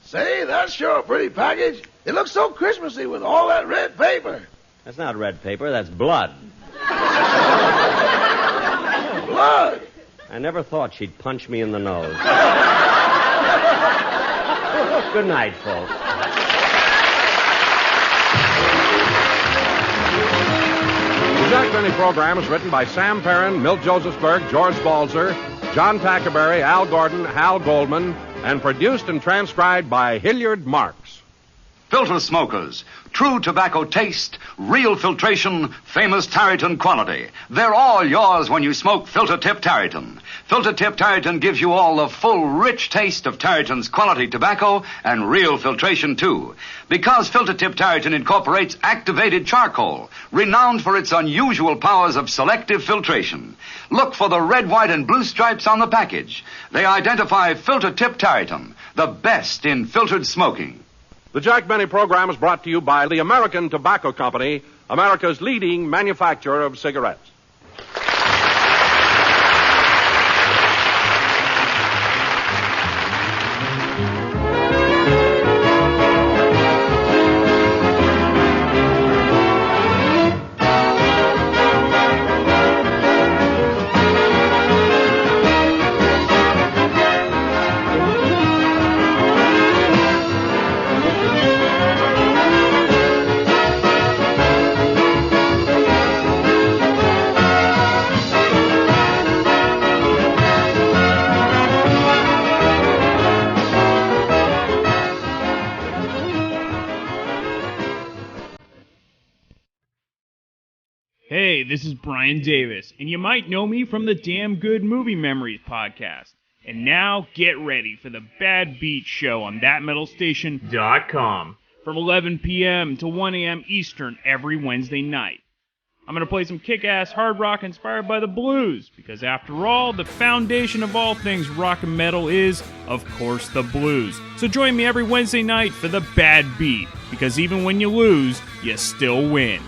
Say, that's sure a pretty package. It looks so Christmassy with all that red paper. That's not red paper, that's blood. Blood? I never thought she'd punch me in the nose. Good night, folks. The Jack Benny program is written by Sam Perrin, Milt Josephsberg, George Balzer, John Tackerberry, Al Gordon, Hal Goldman, and produced and transcribed by Hilliard Marks. Filter smokers, true tobacco taste, real filtration, famous Tareyton quality. They're all yours when you smoke Filter Tip Tareyton. Filter Tip Tareyton gives you all the full, rich taste of Tareyton's quality tobacco and real filtration, too. Because Filter Tip Tareyton incorporates activated charcoal, renowned for its unusual powers of selective filtration. Look for the red, white, and blue stripes on the package. They identify Filter Tip Tareyton, the best in filtered smoking. The Jack Benny program is brought to you by the American Tobacco Company, America's leading manufacturer of cigarettes. Hey, this is Brian Davis, and you might know me from the Damn Good Movie Memories podcast. And now, get ready for the Bad Beat Show on ThatMetalStation.com from 11 p.m. to 1 a.m. Eastern every Wednesday night. I'm going to play some kick-ass hard rock inspired by the blues, because after all, the foundation of all things rock and metal is, of course, the blues. So join me every Wednesday night for the Bad Beat, because even when you lose, you still win.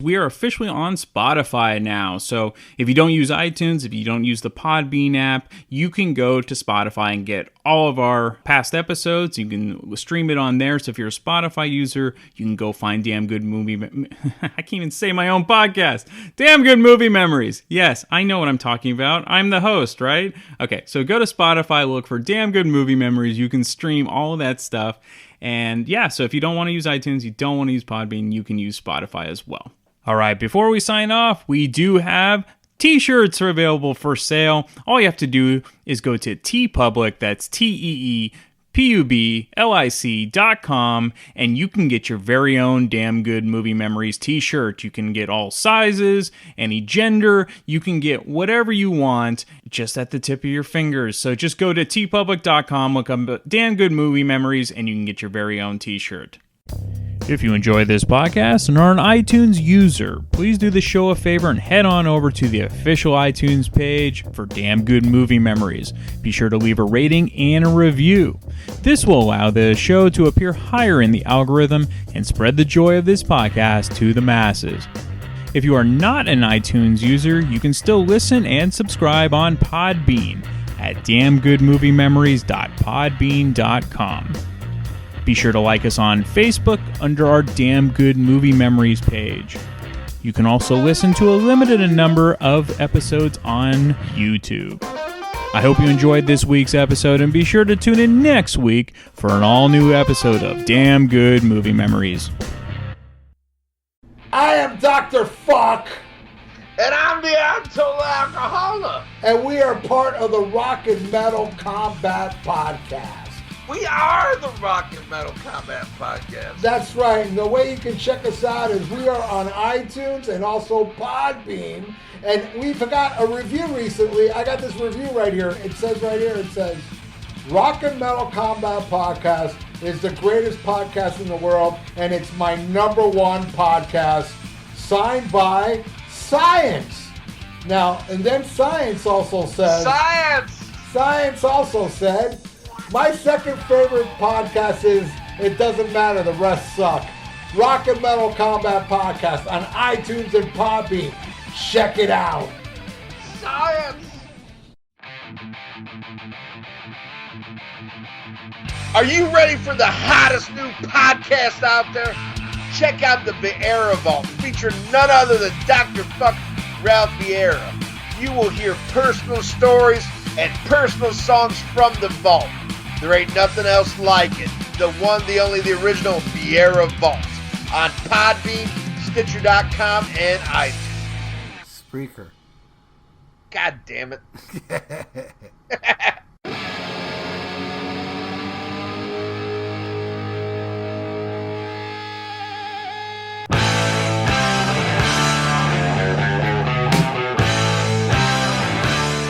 We are officially on Spotify now, so if you don't use iTunes, if you don't use the Podbean app, you can go to Spotify and get all of our past episodes. You can stream it on there, so if you're a Spotify user, you can go find Damn Good Movie... I can't even say my own podcast. Damn Good Movie Memories. Yes, I know what I'm talking about. I'm the host, right? Okay, so go to Spotify, look for Damn Good Movie Memories. You can stream all of that stuff. And yeah, so if you don't want to use iTunes, you don't want to use Podbean, you can use Spotify as well. All right, before we sign off, we do have T-shirts are available for sale. All you have to do is go to TeePublic, that's TeePublic.com, and you can get your very own Damn Good Movie Memories T-shirt. You can get all sizes, any gender. You can get whatever you want just at the tip of your fingers. So just go to TeePublic.com, look up Damn Good Movie Memories, and you can get your very own T-shirt. If you enjoy this podcast and are an iTunes user, please do the show a favor and head on over to the official iTunes page for Damn Good Movie Memories. Be sure to leave a rating and a review. This will allow the show to appear higher in the algorithm and spread the joy of this podcast to the masses. If you are not an iTunes user, you can still listen and subscribe on Podbean at damngoodmoviememories.podbean.com. Be sure to like us on Facebook under our Damn Good Movie Memories page. You can also listen to a limited number of episodes on YouTube. I hope you enjoyed this week's episode, and be sure to tune in next week for an all-new episode of Damn Good Movie Memories. I am Dr. Fuck. And I'm the Alto Alcoholic. And we are part of the Rock and Metal Combat Podcast. We are the Rock and Metal Combat Podcast. That's right. And the way you can check us out is we are on iTunes and also Podbean. And we forgot a review recently. I got this review right here. It says right here, it says, Rock and Metal Combat Podcast is the greatest podcast in the world, and it's my #1 podcast, signed by Science. Now, and then Science also says... Science also said, my second favorite podcast is It Doesn't Matter, the rest suck. Rock and Metal Combat Podcast on iTunes and Podbean. Check it out. Science! Are you ready for the hottest new podcast out there? Check out the Vieira Vault, featuring none other than Dr. Fuck Ralph Vieira. You will hear personal stories and personal songs from the vault. There ain't nothing else like it. The one, the only, the original Vieira Vault on Podbean, Stitcher.com, and iTunes. Spreaker. God damn it.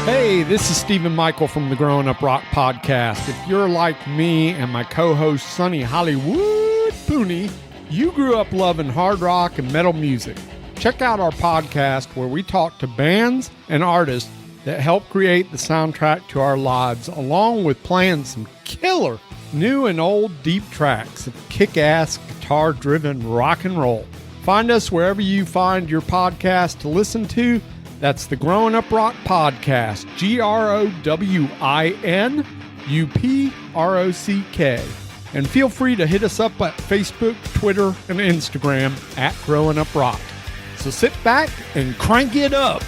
Hey, this is Stephen Michael from the Growing Up Rock Podcast. If you're like me and my co-host Sonny Hollywood Pooney, you grew up loving hard rock and metal music. Check out our podcast where we talk to bands and artists that help create the soundtrack to our lives, along with playing some killer new and old deep tracks of kick-ass guitar-driven rock and roll. Find us wherever you find your podcast to listen to. That's the Growing Up Rock Podcast, GrowinUprock. And feel free to hit us up at Facebook, Twitter, and Instagram at Growing Up Rock. So sit back and crank it up.